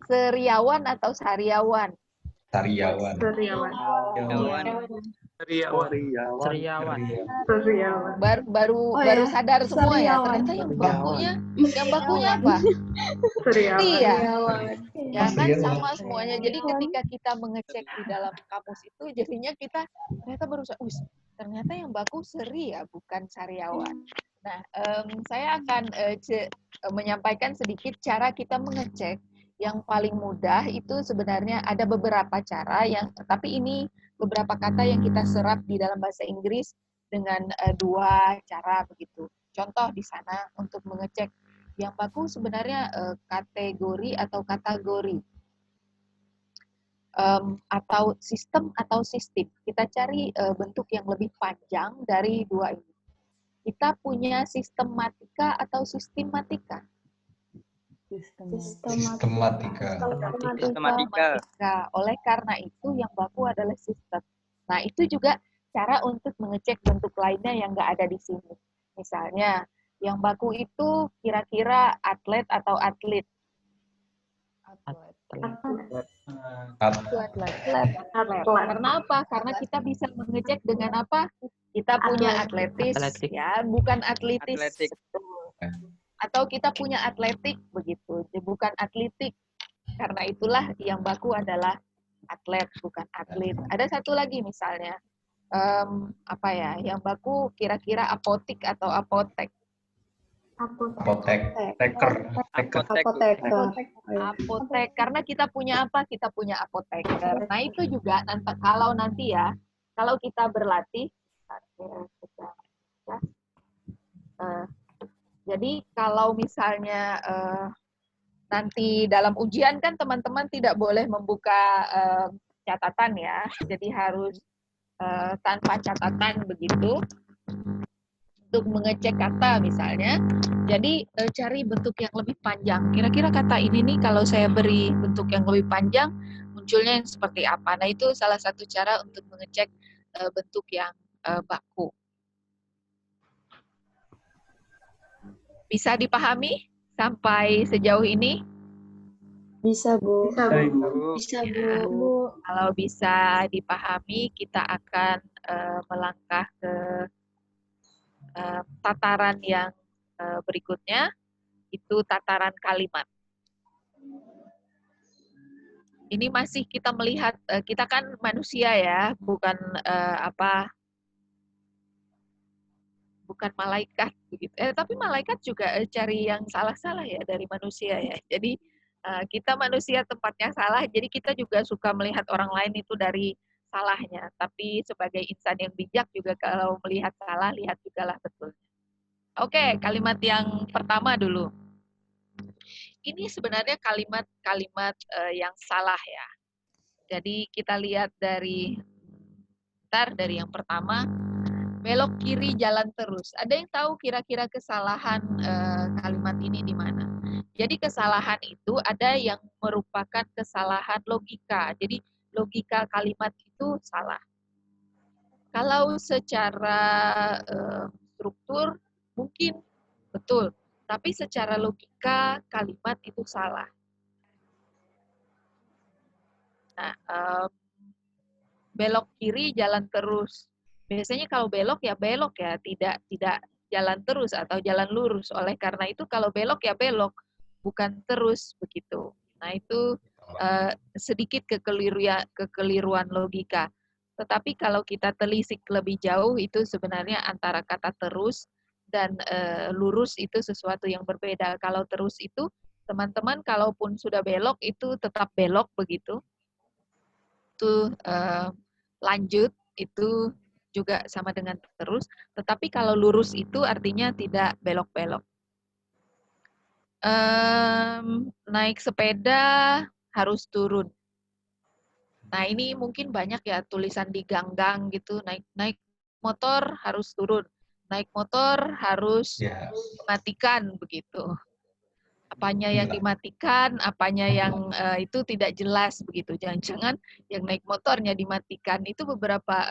Seriawan atau sariawan? Sariawan. Baru sadar semua ya, ternyata yang bakunya apa? Iya. Ya kan sama semuanya. Jadi ketika kita mengecek di dalam kamus itu, jadinya kita ternyata baru ternyata yang baku seri ya, bukan sariawan. Nah, saya akan menyampaikan sedikit cara kita mengecek. Yang paling mudah itu sebenarnya ada beberapa cara tapi ini beberapa kata yang kita serap di dalam bahasa Inggris dengan dua cara begitu. Contoh di sana untuk mengecek yang baku sebenarnya kategori atau kategori. Atau sistem atau sistem. Kita cari bentuk yang lebih panjang dari dua ini. Kita punya sistematika atau sistematika. Sistematika. Oleh karena itu yang baku adalah sistem. Nah, itu juga cara untuk mengecek bentuk lainnya yang nggak ada di sini. Misalnya, yang baku itu kira-kira atlet atau atlet. Atlet. Karena apa? Karena kita bisa mengecek dengan apa? Kita punya atletis, ya, bukan atletis. Atau kita punya atletik, begitu. Bukan atletik. Karena itulah yang baku adalah atlet, bukan atlet. Ada satu lagi misalnya, yang baku kira-kira apotik atau apotek. Apotek. Apotek, karena kita punya apa? Kita punya apoteker. Nah, itu juga kalau kita berlatih, jadi kalau misalnya nanti dalam ujian kan teman-teman tidak boleh membuka catatan ya, jadi harus tanpa catatan begitu untuk mengecek kata misalnya. Jadi cari bentuk yang lebih panjang. Kira-kira kata ini nih kalau saya beri bentuk yang lebih panjang munculnya yang seperti apa. Nah, itu salah satu cara untuk mengecek bentuk yang baku. Bisa dipahami sampai sejauh ini? Bisa, Bu. Bisa, Bu. Kalau bisa dipahami, kita akan melangkah ke tataran yang berikutnya, itu tataran kalimat. Ini masih kita melihat, kita kan manusia ya, bukan bukan malaikat begitu. Tapi malaikat juga cari yang salah-salah ya dari manusia ya. Jadi kita manusia tempatnya salah, jadi kita juga suka melihat orang lain itu dari salahnya. Tapi sebagai insan yang bijak juga kalau melihat salah, lihat juga lah betul. Oke, kalimat yang pertama dulu. Ini sebenarnya kalimat-kalimat yang salah ya. Jadi kita lihat dari yang pertama, belok kiri jalan terus. Ada yang tahu kira-kira kesalahan kalimat ini di mana? Jadi kesalahan itu ada yang merupakan kesalahan logika. Jadi logika kalimat itu salah. Kalau secara struktur mungkin betul, tapi secara logika kalimat itu salah. Nah, belok kiri jalan terus. Biasanya kalau belok ya, tidak jalan terus atau jalan lurus. Oleh karena itu kalau belok ya belok, bukan terus begitu. Nah, itu sedikit kekeliruan logika. Tetapi kalau kita telisik lebih jauh itu sebenarnya antara kata terus dan lurus itu sesuatu yang berbeda. Kalau terus itu teman-teman kalaupun sudah belok itu tetap belok begitu. Itu lanjut itu juga sama dengan terus, tetapi kalau lurus itu artinya tidak belok-belok. Naik sepeda harus turun. Nah ini mungkin banyak ya tulisan di gang-gang gitu, naik motor harus turun, naik motor harus dimatikan begitu. Apanya yang dimatikan, apanya yang itu tidak jelas begitu. Jangan-jangan yang naik motornya dimatikan itu beberapa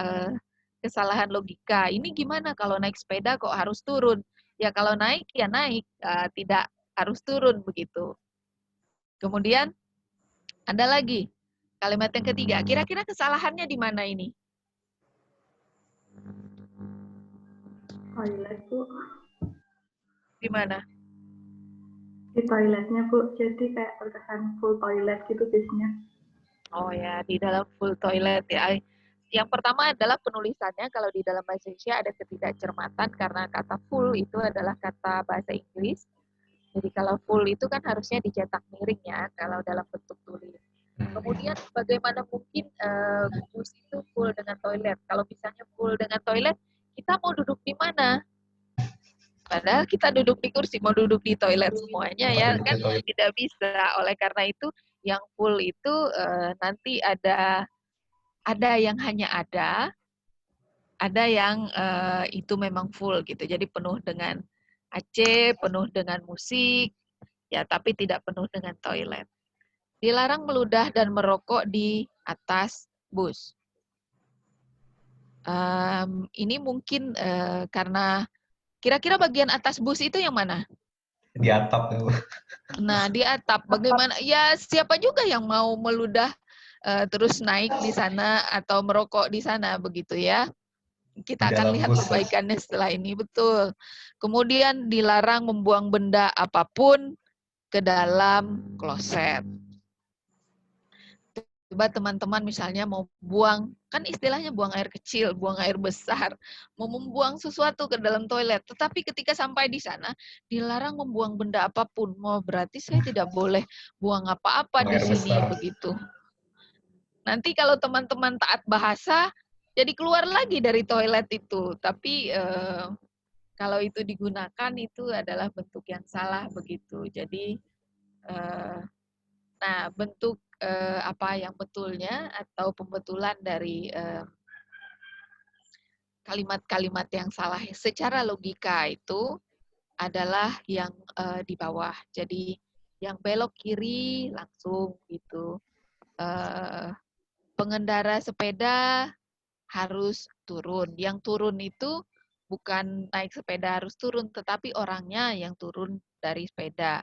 kesalahan logika. Ini gimana kalau naik sepeda kok harus turun? Ya kalau naik ya naik, tidak harus turun begitu. Kemudian ada lagi kalimat yang ketiga. Kira-kira kesalahannya di mana ini? Toilet, Bu. Di mana? Di toiletnya, Bu. Jadi kayak terkesan full toilet gitu biasanya. Oh ya, di dalam full toilet ya. Yang pertama adalah penulisannya. Kalau di dalam bahasa Indonesia ada ketidakcermatan karena kata full itu adalah kata bahasa Inggris. Jadi kalau full itu kan harusnya dicetak miring ya, kalau dalam bentuk tulis. Kemudian bagaimana mungkin bus itu full dengan toilet? Kalau misalnya full dengan toilet, kita mau duduk di mana? Padahal kita duduk di kursi, mau duduk di toilet semuanya ya kan tidak bisa. Oleh karena itu yang full itu nanti ada yang hanya ada yang itu memang full gitu. Jadi penuh dengan AC, penuh dengan musik, ya tapi tidak penuh dengan toilet. Dilarang meludah dan merokok di atas bus. Ini mungkin karena kira-kira bagian atas bus itu yang mana? Di atap. Nah, di atap. Bagaimana? Ya, siapa juga yang mau meludah terus naik di sana atau merokok di sana, begitu ya. Kita akan lihat perbaikannya setelah ini, betul. Kemudian dilarang membuang benda apapun ke dalam kloset. Coba teman-teman misalnya mau buang, kan istilahnya buang air kecil, buang air besar, mau membuang sesuatu ke dalam toilet, tetapi ketika sampai di sana dilarang membuang benda apapun. Mau berarti saya tidak boleh buang apa-apa di sini begitu. Nanti kalau teman-teman taat bahasa, jadi keluar lagi dari toilet itu. Tapi kalau itu digunakan itu adalah bentuk yang salah begitu. Jadi nah bentuk apa yang betulnya atau pembetulan dari kalimat-kalimat yang salah secara logika itu adalah yang di bawah. Jadi yang belok kiri langsung gitu. Pengendara sepeda harus turun. Yang turun itu bukan naik sepeda harus turun, tetapi orangnya yang turun dari sepeda.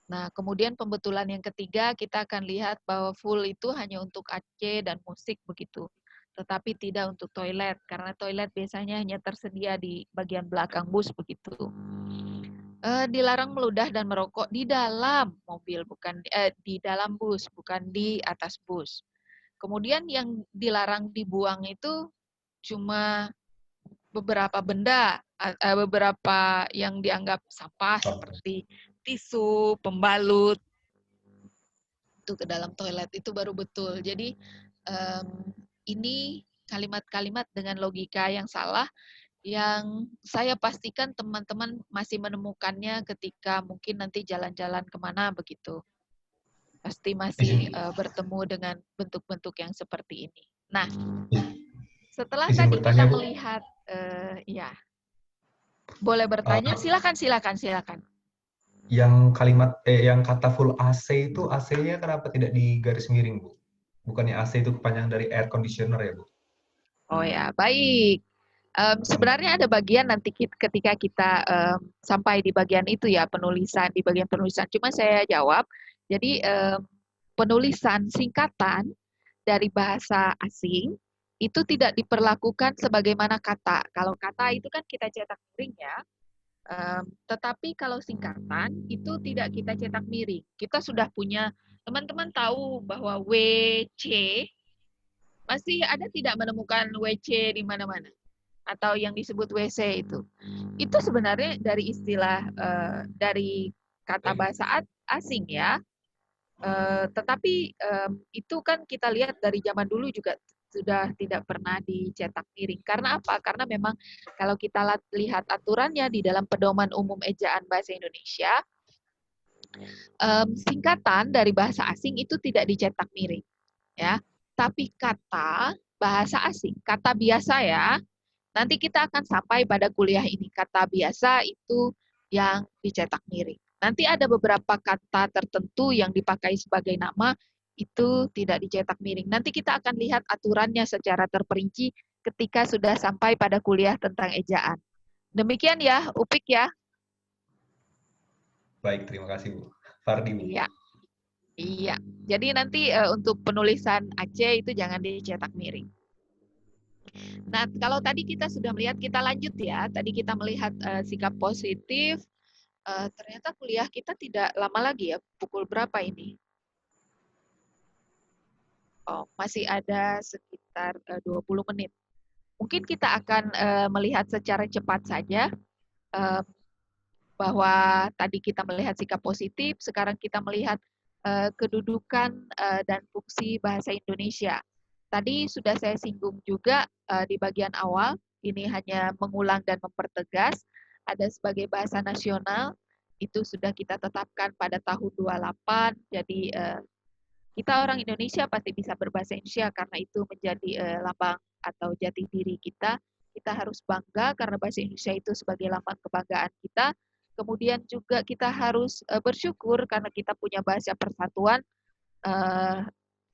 Nah, kemudian pembetulan yang ketiga, kita akan lihat bahwa full itu hanya untuk AC dan musik begitu. Tetapi tidak untuk toilet, karena toilet biasanya hanya tersedia di bagian belakang bus begitu. Dilarang meludah dan merokok di dalam mobil, bukan di dalam bus, bukan di atas bus. Kemudian yang dilarang dibuang itu cuma beberapa benda beberapa yang dianggap sampah seperti tisu, pembalut itu ke dalam toilet, itu baru betul. Jadi ini kalimat-kalimat dengan logika yang salah yang saya pastikan teman-teman masih menemukannya ketika mungkin nanti jalan-jalan kemana begitu. Pasti masih bertemu dengan bentuk-bentuk yang seperti ini. Nah, setelah Izin tadi bertanya, kita Bu. melihat, ya, boleh bertanya, silakan. Yang yang kata full AC itu AC-nya kenapa tidak di garis miring, Bu? Bukannya AC itu kepanjangan dari air conditioner ya, Bu? Oh ya, baik. Sebenarnya ada bagian nanti ketika kita sampai di bagian itu ya, di bagian penulisan. Cuma saya jawab, jadi penulisan singkatan dari bahasa asing itu tidak diperlakukan sebagaimana kata. Kalau kata itu kan kita cetak miring ya, tetapi kalau singkatan itu tidak kita cetak miring. Kita sudah punya, teman-teman tahu bahwa WC, masih ada tidak menemukan WC di mana-mana? Atau yang disebut WC itu. Itu sebenarnya dari istilah, dari kata bahasa asing ya. Tetapi itu kan kita lihat dari zaman dulu juga sudah tidak pernah dicetak miring. Karena apa? Karena memang kalau kita lihat aturannya di dalam Pedoman Umum Ejaan Bahasa Indonesia, singkatan dari bahasa asing itu tidak dicetak miring, ya. Tapi kata bahasa asing, kata biasa ya. Nanti kita akan sampai pada kuliah ini, kata biasa itu yang dicetak miring. Nanti ada beberapa kata tertentu yang dipakai sebagai nama, itu tidak dicetak miring. Nanti kita akan lihat aturannya secara terperinci ketika sudah sampai pada kuliah tentang ejaan. Demikian ya, Upik ya. Baik, terima kasih, Bu. Fardi, Bu. Iya. Iya. Jadi nanti untuk penulisan Aceh itu jangan dicetak miring. Nah, kalau tadi kita sudah melihat, kita lanjut ya. Tadi kita melihat sikap positif. Ternyata kuliah kita tidak lama lagi ya. Pukul berapa ini? Oh, masih ada sekitar 20 menit. Mungkin kita akan melihat secara cepat saja bahwa tadi kita melihat sikap positif, sekarang kita melihat kedudukan dan fungsi bahasa Indonesia. Tadi sudah saya singgung juga di bagian awal, ini hanya mengulang dan mempertegas, ada sebagai bahasa nasional, itu sudah kita tetapkan pada tahun 28, jadi kita orang Indonesia pasti bisa berbahasa Indonesia karena itu menjadi lambang atau jati diri kita. Kita harus bangga karena bahasa Indonesia itu sebagai lambang kebanggaan kita. Kemudian juga kita harus bersyukur karena kita punya bahasa persatuan.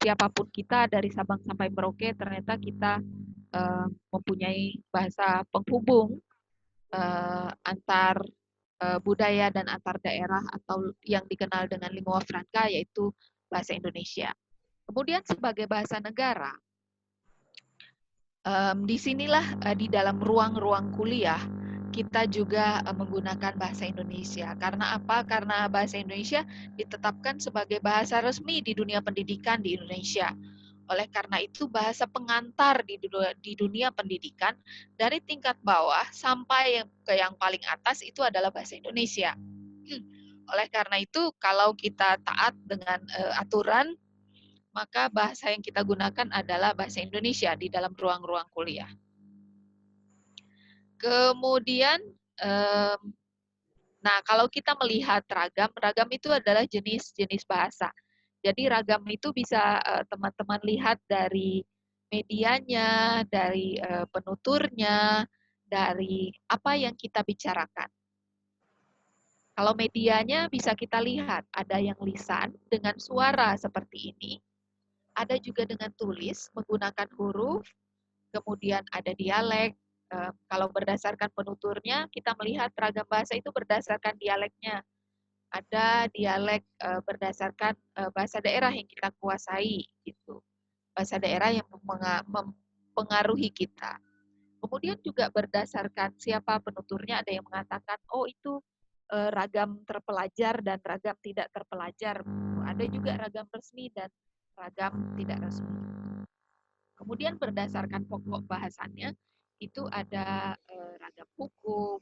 Siapapun kita dari Sabang sampai Merauke, ternyata kita mempunyai bahasa penghubung antar budaya dan antar daerah atau yang dikenal dengan lingua franca, yaitu bahasa Indonesia. Kemudian sebagai bahasa negara, disinilah di dalam ruang-ruang kuliah kita juga menggunakan bahasa Indonesia. Karena apa? Karena bahasa Indonesia ditetapkan sebagai bahasa resmi di dunia pendidikan di Indonesia. Oleh karena itu bahasa pengantar di dunia pendidikan dari tingkat bawah sampai ke yang paling atas itu adalah bahasa Indonesia. Oleh karena itu kalau kita taat dengan aturan, maka bahasa yang kita gunakan adalah bahasa Indonesia di dalam ruang-ruang kuliah. Kemudian, nah kalau kita melihat ragam itu adalah jenis-jenis bahasa. Jadi ragam itu bisa teman-teman lihat dari medianya, dari penuturnya, dari apa yang kita bicarakan. Kalau medianya bisa kita lihat, ada yang lisan dengan suara seperti ini, ada juga dengan tulis menggunakan huruf, kemudian ada dialek. Kalau berdasarkan penuturnya, kita melihat ragam bahasa itu berdasarkan dialeknya. Ada dialek berdasarkan bahasa daerah yang kita kuasai, gitu. Bahasa daerah yang mempengaruhi kita. Kemudian juga berdasarkan siapa penuturnya, ada yang mengatakan, oh itu ragam terpelajar dan ragam tidak terpelajar. Ada juga ragam resmi dan ragam tidak resmi. Kemudian berdasarkan pokok bahasannya, itu ada ragam hukum,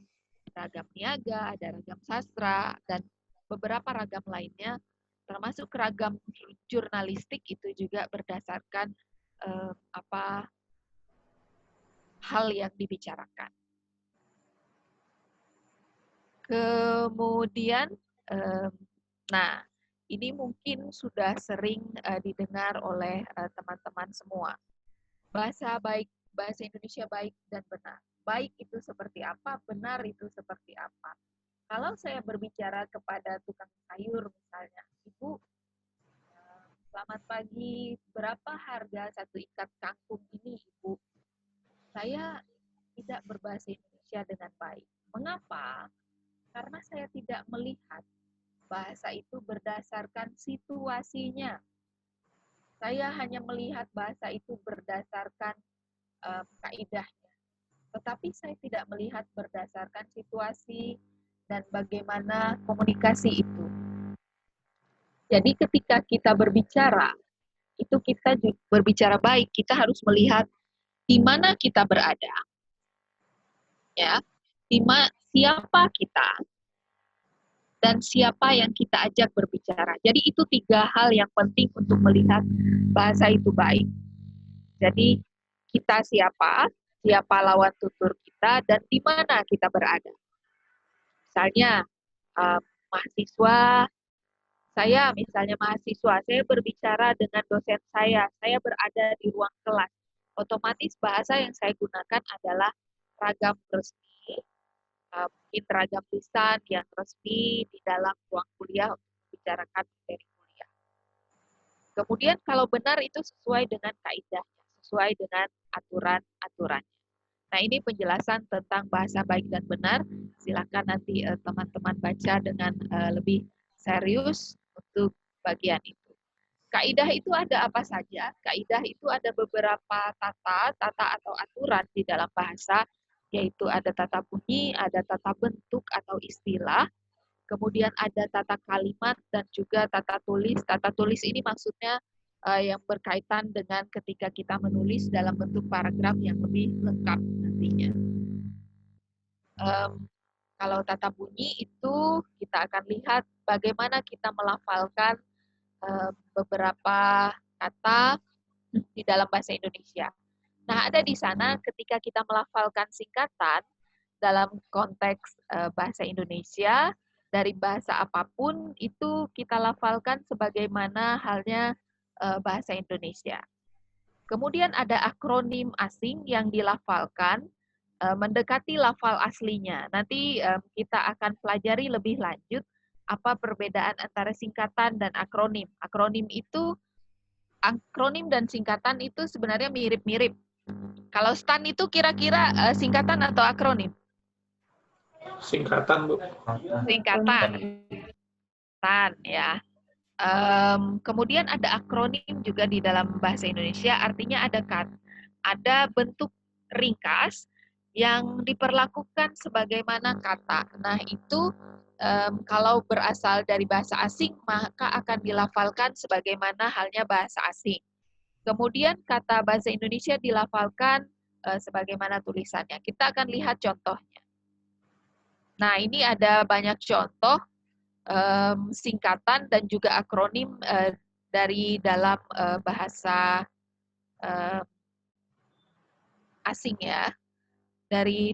ragam niaga, ada ragam sastra, dan beberapa ragam lainnya, termasuk ragam jurnalistik itu juga berdasarkan apa hal yang dibicarakan. Kemudian, nah ini mungkin sudah sering didengar oleh teman-teman semua. Bahasa Indonesia baik dan benar. Baik itu seperti apa, benar itu seperti apa. Kalau saya berbicara kepada tukang sayur misalnya, Ibu, selamat pagi, berapa harga satu ikat kangkung ini, Ibu? Saya tidak berbahasa Indonesia dengan baik. Mengapa? Karena saya tidak melihat bahasa itu berdasarkan situasinya. Saya hanya melihat bahasa itu berdasarkan kaidahnya. Tetapi saya tidak melihat berdasarkan situasi dan bagaimana komunikasi itu. Jadi ketika kita berbicara, itu kita berbicara baik, kita harus melihat di mana kita berada. Ya, siapa kita dan siapa yang kita ajak berbicara. Jadi itu 3 hal yang penting untuk melihat bahasa itu baik. Jadi kita siapa lawan tutur kita, dan di mana kita berada. Misalnya mahasiswa, saya berbicara dengan dosen saya berada di ruang kelas. Otomatis bahasa yang saya gunakan adalah ragam resmi, mungkin ragam lisan yang resmi di dalam ruang kuliah untuk membicarakan materi kuliah. Kemudian kalau benar itu sesuai dengan kaidahnya, sesuai dengan aturan-aturannya. Nah, ini penjelasan tentang bahasa baik dan benar. Silakan nanti teman-teman baca dengan lebih serius untuk bagian itu. Kaidah itu ada apa saja? Kaidah itu ada beberapa tata atau aturan di dalam bahasa, yaitu ada tata bunyi, ada tata bentuk atau istilah, kemudian ada tata kalimat dan juga tata tulis. Tata tulis ini maksudnya yang berkaitan dengan ketika kita menulis dalam bentuk paragraf yang lebih lengkap nantinya. Kalau tata bunyi itu kita akan lihat bagaimana kita melafalkan beberapa kata di dalam bahasa Indonesia. Nah, ada di sana ketika kita melafalkan singkatan dalam konteks bahasa Indonesia, dari bahasa apapun itu kita lafalkan sebagaimana halnya bahasa Indonesia. Kemudian ada akronim asing yang dilafalkan mendekati lafal aslinya. Nanti kita akan pelajari lebih lanjut apa perbedaan antara singkatan dan akronim. Akronim dan singkatan itu sebenarnya mirip-mirip. Kalau STAN itu kira-kira singkatan atau akronim? Singkatan, Bu. Singkatan. STAN, ya. Kemudian ada akronim juga di dalam bahasa Indonesia, artinya ada bentuk ringkas yang diperlakukan sebagaimana kata. Nah, itu kalau berasal dari bahasa asing, maka akan dilafalkan sebagaimana halnya bahasa asing. Kemudian kata bahasa Indonesia dilafalkan sebagaimana tulisannya. Kita akan lihat contohnya. Nah, ini ada banyak contoh singkatan dan juga akronim dari dalam bahasa asing ya, dari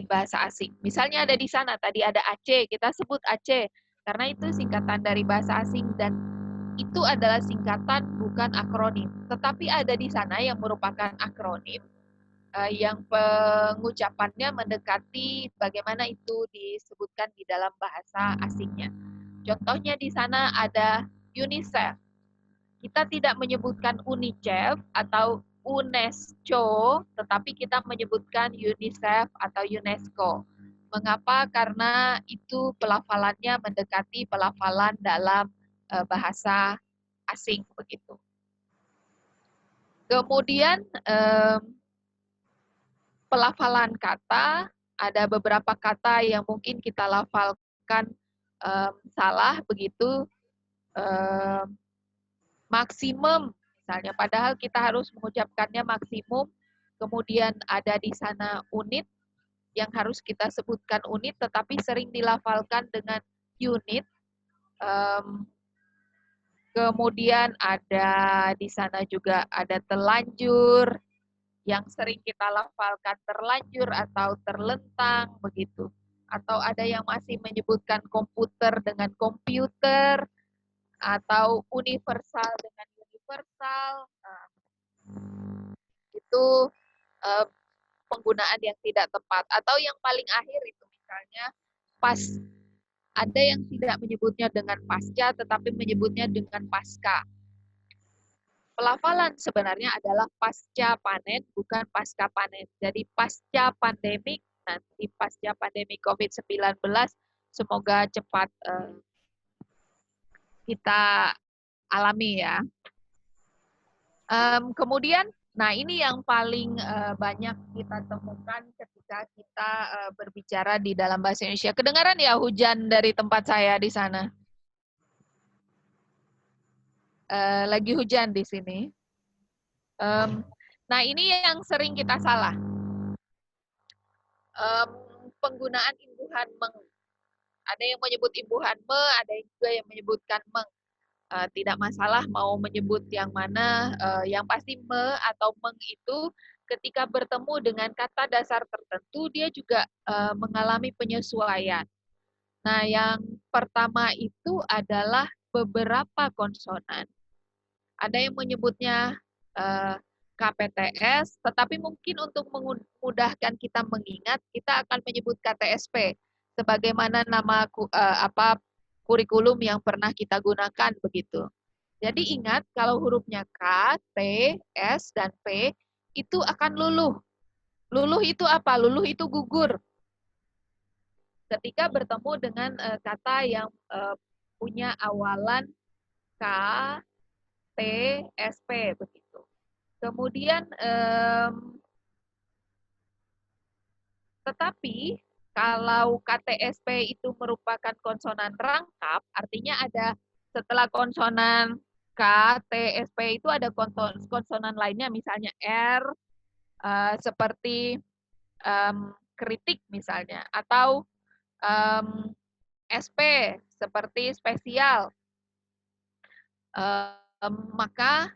bahasa asing. Misalnya ada di sana tadi ada Aceh, kita sebut Aceh karena itu singkatan dari bahasa asing dan itu adalah singkatan bukan akronim. Tetapi ada di sana yang merupakan akronim yang pengucapannya mendekati bagaimana itu disebutkan di dalam bahasa asingnya. Contohnya di sana ada UNICEF. Kita tidak menyebutkan UNICEF atau UNESCO, tetapi kita menyebutkan UNICEF atau UNESCO. Mengapa? Karena itu pelafalannya mendekati pelafalan dalam bahasa asing begitu. Kemudian pelafalan kata, ada beberapa kata yang mungkin kita lafalkan salah begitu. Maksimum, misalnya, padahal kita harus mengucapkannya maksimum, kemudian ada di sana unit yang harus kita sebutkan unit, tetapi sering dilafalkan dengan unit. Kemudian ada di sana juga ada telanjur, yang sering kita lafalkan terlanjur atau terlentang, begitu. Atau ada yang masih menyebutkan komputer dengan komputer, atau universal dengan universal. Nah, itu eh, penggunaan yang tidak tepat. Atau yang paling akhir itu misalnya pas, ada yang tidak menyebutnya dengan pasca, tetapi menyebutnya dengan pasca. Pelafalan sebenarnya adalah pasca panen, bukan pasca panen. Jadi pasca pandemik, nanti pasca pandemi COVID-19, semoga cepat kita alami ya. Kemudian, nah ini yang paling banyak kita temukan ketika kita berbicara di dalam bahasa Indonesia. Kedengaran ya hujan dari tempat saya di sana? Lagi hujan di sini. Nah ini yang sering kita salah. Penggunaan imbuhan meng. Ada yang menyebut imbuhan me, ada juga yang menyebutkan meng. Tidak masalah mau menyebut yang mana, yang pasti me atau meng itu ketika bertemu dengan kata dasar tertentu dia juga mengalami penyesuaian. Nah yang pertama itu adalah beberapa konsonan. Ada yang menyebutnya KPTS, tetapi mungkin untuk memudahkan kita mengingat, kita akan menyebut KTSP sebagaimana nama kurikulum yang pernah kita gunakan begitu. Jadi ingat kalau hurufnya K, T, S, dan P itu akan luluh. Luluh itu apa? Luluh itu gugur. Ketika bertemu dengan kata yang punya awalan K, T, S, P begitu. Kemudian, tetapi kalau KTSP itu merupakan konsonan rangkap, artinya ada setelah konsonan K, T, S, P itu ada konsonan lainnya, misalnya R, seperti kritik misalnya, atau SP seperti spesial, maka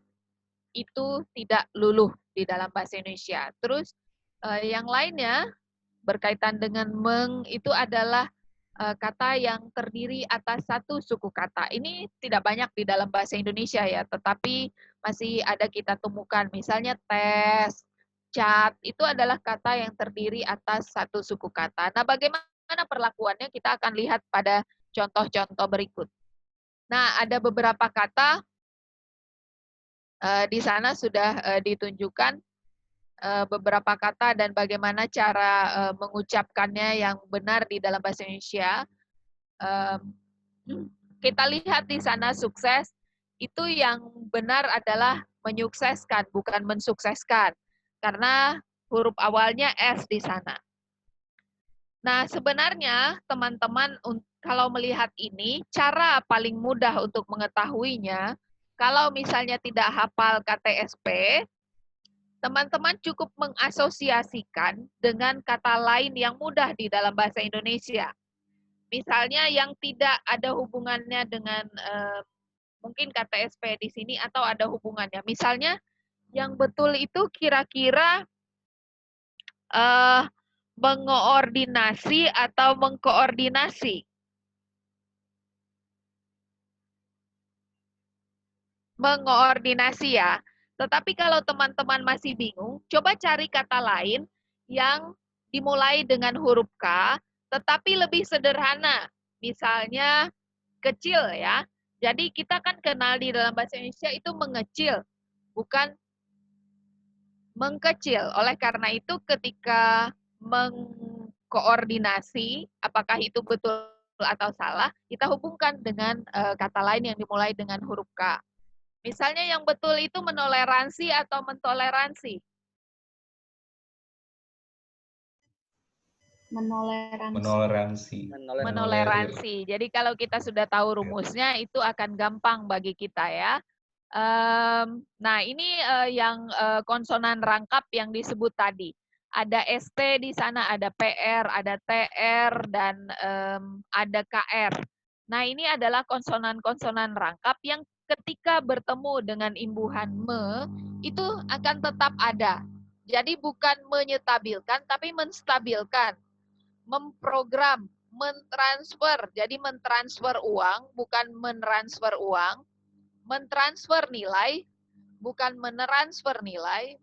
itu tidak luluh di dalam bahasa Indonesia. Terus yang lainnya berkaitan dengan meng itu adalah kata yang terdiri atas satu suku kata. Ini tidak banyak di dalam bahasa Indonesia ya, tetapi masih ada kita temukan. Misalnya tes, cat, itu adalah kata yang terdiri atas satu suku kata. Nah, bagaimana perlakuannya kita akan lihat pada contoh-contoh berikut. Nah, ada beberapa kata di sana sudah ditunjukkan beberapa kata dan bagaimana cara mengucapkannya yang benar di dalam bahasa Indonesia. Kita lihat di sana sukses, itu yang benar adalah menyukseskan, bukan mensukseskan. Karena huruf awalnya S di sana. Nah, sebenarnya teman-teman kalau melihat ini, cara paling mudah untuk mengetahuinya, kalau misalnya tidak hafal KTSP, teman-teman cukup mengasosiasikan dengan kata lain yang mudah di dalam bahasa Indonesia. Misalnya yang tidak ada hubungannya dengan mungkin KTSP di sini atau ada hubungannya. Misalnya yang betul itu kira-kira mengoordinasi atau mengkoordinasi. Mengoordinasi ya. Tetapi kalau teman-teman masih bingung, coba cari kata lain yang dimulai dengan huruf K, tetapi lebih sederhana. Misalnya kecil ya. Jadi kita kan kenal di dalam bahasa Indonesia itu mengecil, bukan mengkecil. Oleh karena itu ketika mengkoordinasi, apakah itu betul atau salah, kita hubungkan dengan kata lain yang dimulai dengan huruf K. Misalnya yang betul itu menoleransi atau mentoleransi. Menoleransi. Menoleransi. Jadi kalau kita sudah tahu rumusnya, itu akan gampang bagi kita ya. Nah, ini yang konsonan rangkap yang disebut tadi. Ada ST di sana, ada PR, ada TR, dan ada KR. Nah, ini adalah konsonan-konsonan rangkap yang ketika bertemu dengan imbuhan me, itu akan tetap ada. Jadi bukan menyetabilkan, tapi menstabilkan, memprogram, mentransfer. Jadi mentransfer uang, bukan mentransfer uang, mentransfer nilai, bukan mentransfer nilai,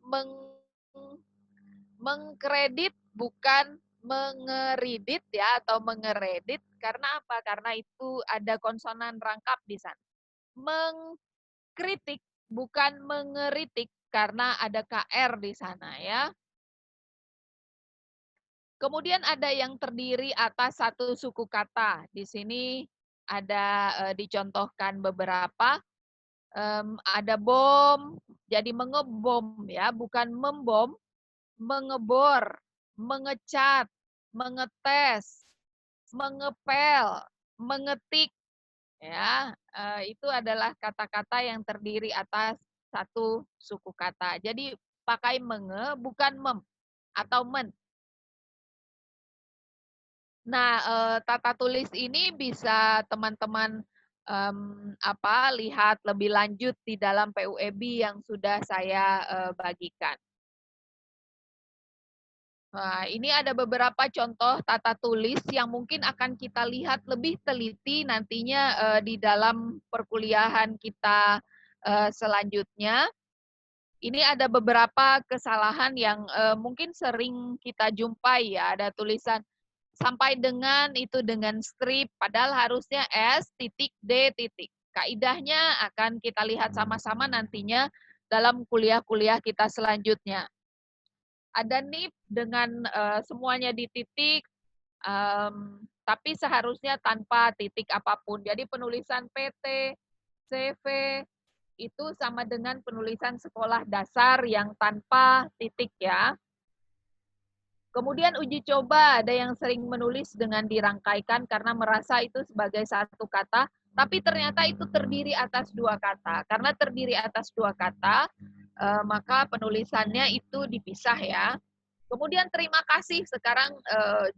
mengkredit, bukan mengeridit ya, atau mengeredit. Karena apa? Karena itu ada konsonan rangkap di sana. Mengkritik, bukan mengeritik, karena ada KR di sana ya. Kemudian ada yang terdiri atas satu suku kata. Di sini ada dicontohkan beberapa. Ada bom, jadi mengebom ya, bukan membom, mengebor, mengecat, mengetes, mengepel, mengetik, ya, itu adalah kata-kata yang terdiri atas satu suku kata. Jadi pakai menge, bukan mem atau men. Nah, tata tulis ini bisa teman-teman lihat lebih lanjut di dalam PUEB yang sudah saya bagikan. Nah, ini ada beberapa contoh tata tulis yang mungkin akan kita lihat lebih teliti nantinya di dalam perkuliahan kita selanjutnya. Ini ada beberapa kesalahan yang mungkin sering kita jumpai ya, ada tulisan sampai dengan itu dengan strip, padahal harusnya S titik D titik. Kaidahnya akan kita lihat sama-sama nantinya dalam kuliah-kuliah kita selanjutnya. Ada NIP dengan semuanya di titik, tapi seharusnya tanpa titik apapun. Jadi penulisan PT, CV, itu sama dengan penulisan sekolah dasar yang tanpa titik ya. Kemudian uji coba, ada yang sering menulis dengan dirangkaikan karena merasa itu sebagai satu kata, tapi ternyata itu terdiri atas dua kata. Karena terdiri atas dua kata, maka penulisannya itu dipisah ya. Kemudian terima kasih, sekarang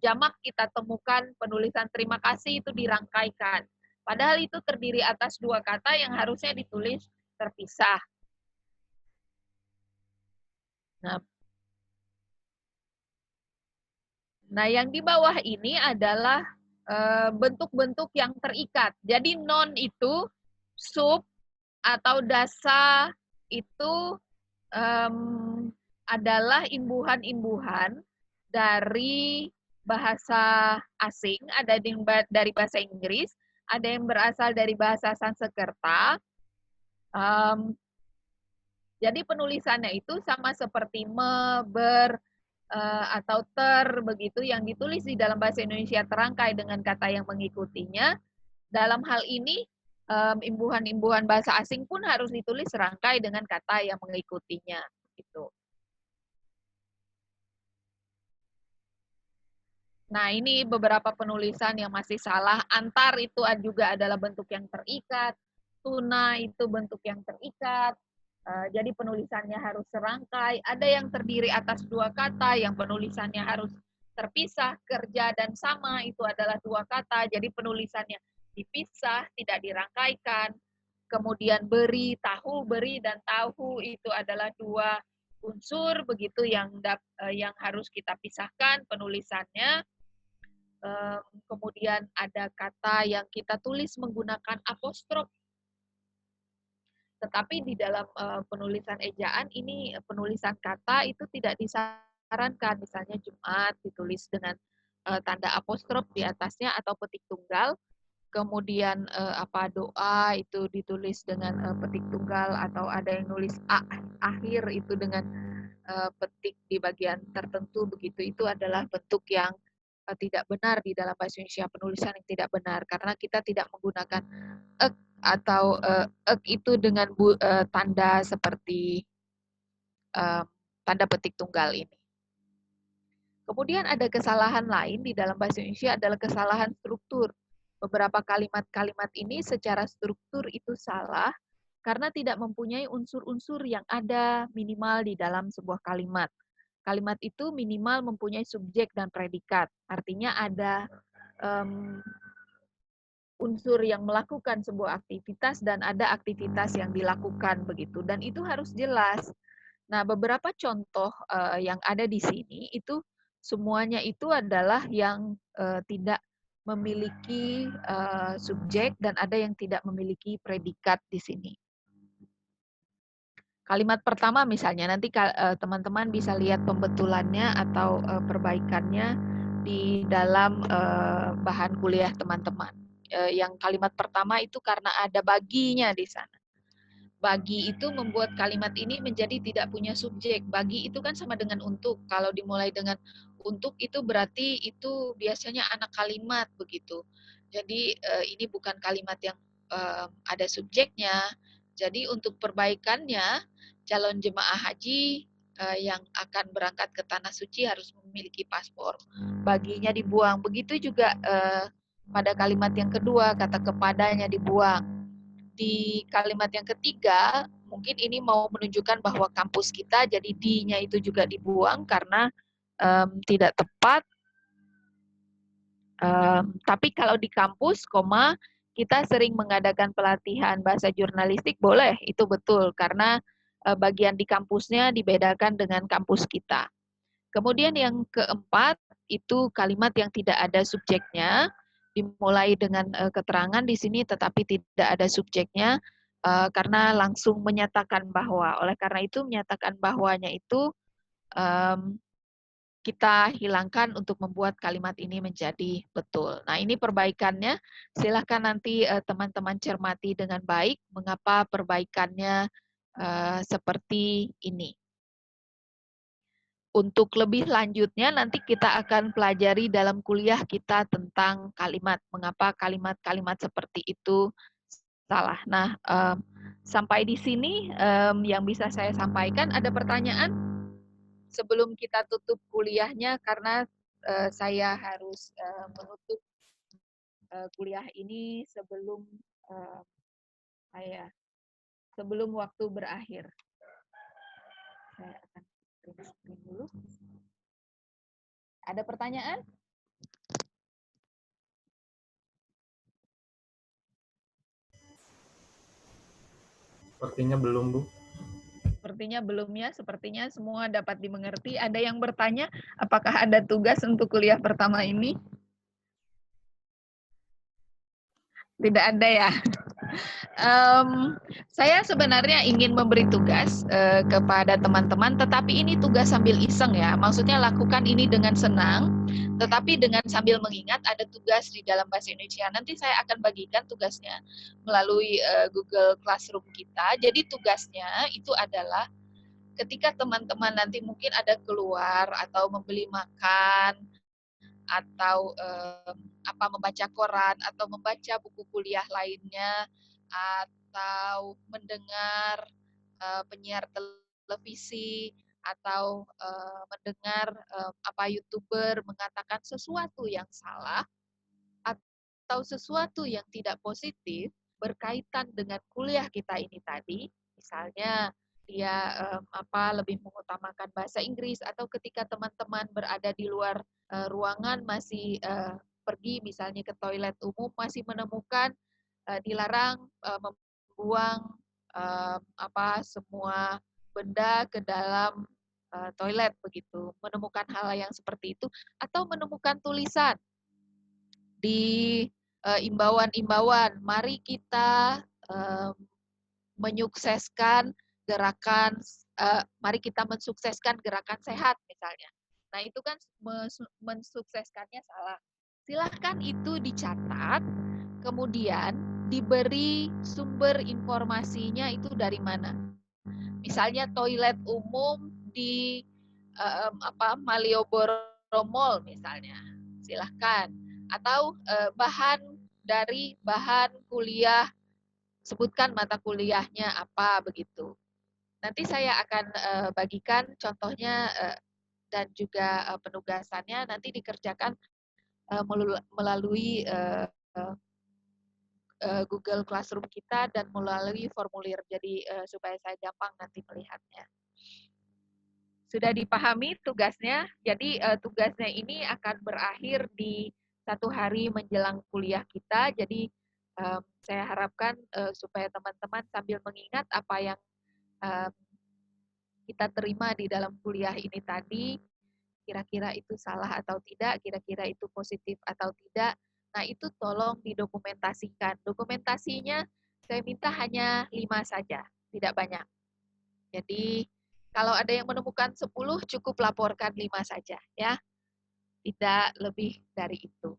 jamak kita temukan penulisan terima kasih itu dirangkaikan. Padahal itu terdiri atas dua kata yang harusnya ditulis terpisah. Nah, yang di bawah ini adalah bentuk-bentuk yang terikat. Jadi non itu, sub atau dasa itu adalah imbuhan-imbuhan dari bahasa asing, ada yang dari bahasa Inggris, ada yang berasal dari bahasa Sanskerta. Jadi penulisannya itu sama seperti me, ber, atau ter begitu yang ditulis di dalam bahasa Indonesia terangkai dengan kata yang mengikutinya. Dalam hal ini imbuhan-imbuhan bahasa asing pun harus ditulis serangkai dengan kata yang mengikutinya gitu. Nah, ini beberapa penulisan yang masih salah. Antar itu juga adalah bentuk yang terikat. Tuna itu bentuk yang terikat. Jadi penulisannya harus serangkai. Ada yang terdiri atas dua kata, yang penulisannya harus terpisah. Kerja dan sama itu adalah dua kata, jadi penulisannya dipisah, tidak dirangkaikan. Kemudian beri, dan tahu itu adalah dua unsur begitu yang harus kita pisahkan penulisannya. Kemudian ada kata yang kita tulis menggunakan apostrof. Tetapi di dalam penulisan ejaan ini penulisan kata itu tidak disarankan. Misalnya Jumat ditulis dengan tanda apostrof di atasnya atau petik tunggal. Kemudian doa itu ditulis dengan petik tunggal, atau ada yang nulis akhir itu dengan petik di bagian tertentu begitu. Itu adalah bentuk yang tidak benar di dalam bahasa Indonesia, penulisan yang tidak benar karena kita tidak menggunakan ek atau ek itu dengan tanda seperti tanda petik tunggal ini. Kemudian ada kesalahan lain di dalam bahasa Indonesia adalah kesalahan struktur. Beberapa kalimat-kalimat ini secara struktur itu salah karena tidak mempunyai unsur-unsur yang ada minimal di dalam sebuah kalimat. Kalimat itu minimal mempunyai subjek dan predikat. Artinya ada unsur yang melakukan sebuah aktivitas dan ada aktivitas yang dilakukan begitu. Dan itu harus jelas. Nah, beberapa contoh yang ada di sini itu semuanya itu adalah yang tidak memiliki subjek dan ada yang tidak memiliki predikat di sini. Kalimat pertama misalnya, nanti teman-teman bisa lihat pembetulannya atau perbaikannya di dalam bahan kuliah teman-teman. Yang kalimat pertama itu karena ada baginya di sana. Bagi itu membuat kalimat ini menjadi tidak punya subjek. Bagi itu kan sama dengan untuk. Kalau dimulai dengan untuk itu berarti itu biasanya anak kalimat begitu. Jadi ini bukan kalimat yang ada subjeknya. Jadi untuk perbaikannya, calon jemaah haji yang akan berangkat ke Tanah Suci harus memiliki paspor. Baginya dibuang. Begitu juga pada kalimat yang kedua, kata kepadanya dibuang. Di kalimat yang ketiga, mungkin ini mau menunjukkan bahwa kampus kita, jadi di-nya itu juga dibuang karena tidak tepat. Tapi kalau di kampus, kita sering mengadakan pelatihan bahasa jurnalistik, boleh, itu betul, karena bagian di kampusnya dibedakan dengan kampus kita. Kemudian yang keempat, itu kalimat yang tidak ada subjeknya, dimulai dengan keterangan di sini tetapi tidak ada subjeknya, karena langsung menyatakan bahwa. Oleh karena itu menyatakan bahwanya itu kita hilangkan untuk membuat kalimat ini menjadi betul. Nah, ini perbaikannya. Silahkan nanti teman-teman cermati dengan baik mengapa perbaikannya seperti ini. Untuk lebih lanjutnya nanti kita akan pelajari dalam kuliah kita tentang kalimat. Mengapa kalimat-kalimat seperti itu salah. Nah, sampai di sini yang bisa saya sampaikan. Ada pertanyaan sebelum kita tutup kuliahnya karena saya harus menutup kuliah ini sebelum sebelum waktu berakhir. Saya akan screen dulu. Ada pertanyaan? Sepertinya belum, Bu. Sepertinya belum ya, sepertinya semua dapat dimengerti. Ada yang bertanya, apakah ada tugas untuk kuliah pertama ini? Tidak ada ya. Saya sebenarnya ingin memberi tugas kepada teman-teman, tetapi ini tugas sambil iseng ya. Maksudnya lakukan ini dengan senang, tetapi dengan sambil mengingat ada tugas di dalam bahasa Indonesia. Nanti saya akan bagikan tugasnya melalui Google Classroom kita. Jadi tugasnya itu adalah ketika teman-teman nanti mungkin ada keluar atau membeli makan, atau membaca koran atau membaca buku kuliah lainnya atau mendengar penyiar televisi atau mendengar YouTuber mengatakan sesuatu yang salah atau sesuatu yang tidak positif berkaitan dengan kuliah kita ini tadi, misalnya dia lebih mengutamakan bahasa Inggris atau ketika teman-teman berada di luar ruangan masih pergi misalnya ke toilet umum masih menemukan dilarang membuang semua benda ke dalam toilet begitu, menemukan hal yang seperti itu atau menemukan tulisan di imbauan-imbauan, mari kita menyukseskan gerakan, mari kita mensukseskan gerakan sehat misalnya. Nah itu kan mensukseskannya salah. Silahkan itu dicatat, kemudian diberi sumber informasinya itu dari mana. Misalnya toilet umum di Malioboro Mall misalnya, silahkan. Atau bahan kuliah, sebutkan mata kuliahnya apa begitu. Nanti saya akan bagikan contohnya dan juga penugasannya nanti dikerjakan melalui Google Classroom kita dan melalui formulir. Jadi supaya saya gampang nanti melihatnya. Sudah dipahami tugasnya? Jadi tugasnya ini akan berakhir di 1 hari menjelang kuliah kita. Jadi saya harapkan supaya teman-teman sambil mengingat apa yang kita terima di dalam kuliah ini tadi, kira-kira itu salah atau tidak, kira-kira itu positif atau tidak. Nah, itu tolong didokumentasikan. Dokumentasinya saya minta hanya 5 saja, tidak banyak. Jadi, kalau ada yang menemukan 10, cukup laporkan 5 saja, ya. Tidak lebih dari itu.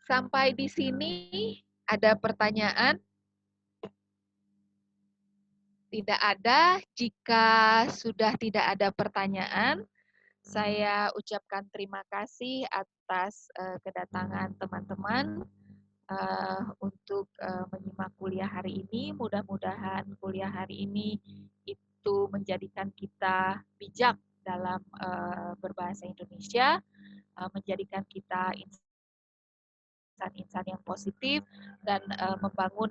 Sampai di sini ada pertanyaan? Tidak ada. Jika sudah tidak ada pertanyaan, saya ucapkan terima kasih atas kedatangan teman-teman untuk menyimak kuliah hari ini. Mudah-mudahan kuliah hari ini itu menjadikan kita bijak dalam berbahasa Indonesia, menjadikan kita insan-insan yang positif dan membangun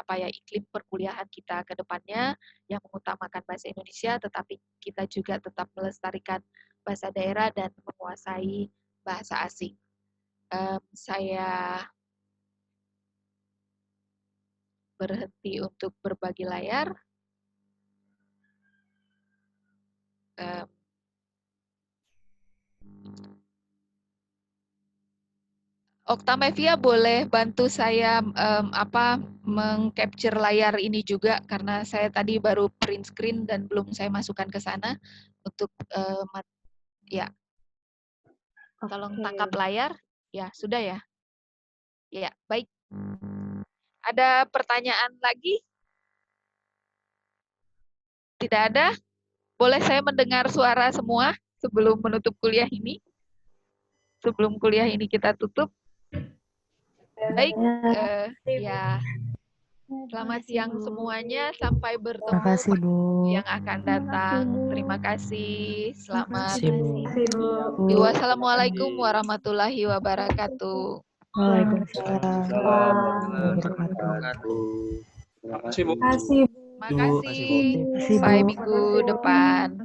iklim perkuliahan kita ke depannya yang mengutamakan bahasa Indonesia, tetapi kita juga tetap melestarikan bahasa daerah dan menguasai bahasa asing. Saya berhenti untuk berbagi layar. Oktamevia boleh bantu saya meng-capture layar ini juga karena saya tadi baru print screen dan belum saya masukkan ke sana untuk ya. Tolong tangkap layar. Ya, sudah ya. Ya, baik. Ada pertanyaan lagi? Tidak ada? Boleh saya mendengar suara semua sebelum menutup kuliah ini? Sebelum kuliah ini kita tutup. Baik, ya. Selamat siang semuanya. Sampai bertemu yang akan datang. Terima kasih. Selamat. Wassalamualaikum warahmatullahi wabarakatuh. Waalaikumsalam. Terima kasih, Bu. Makasih. Sampai minggu depan.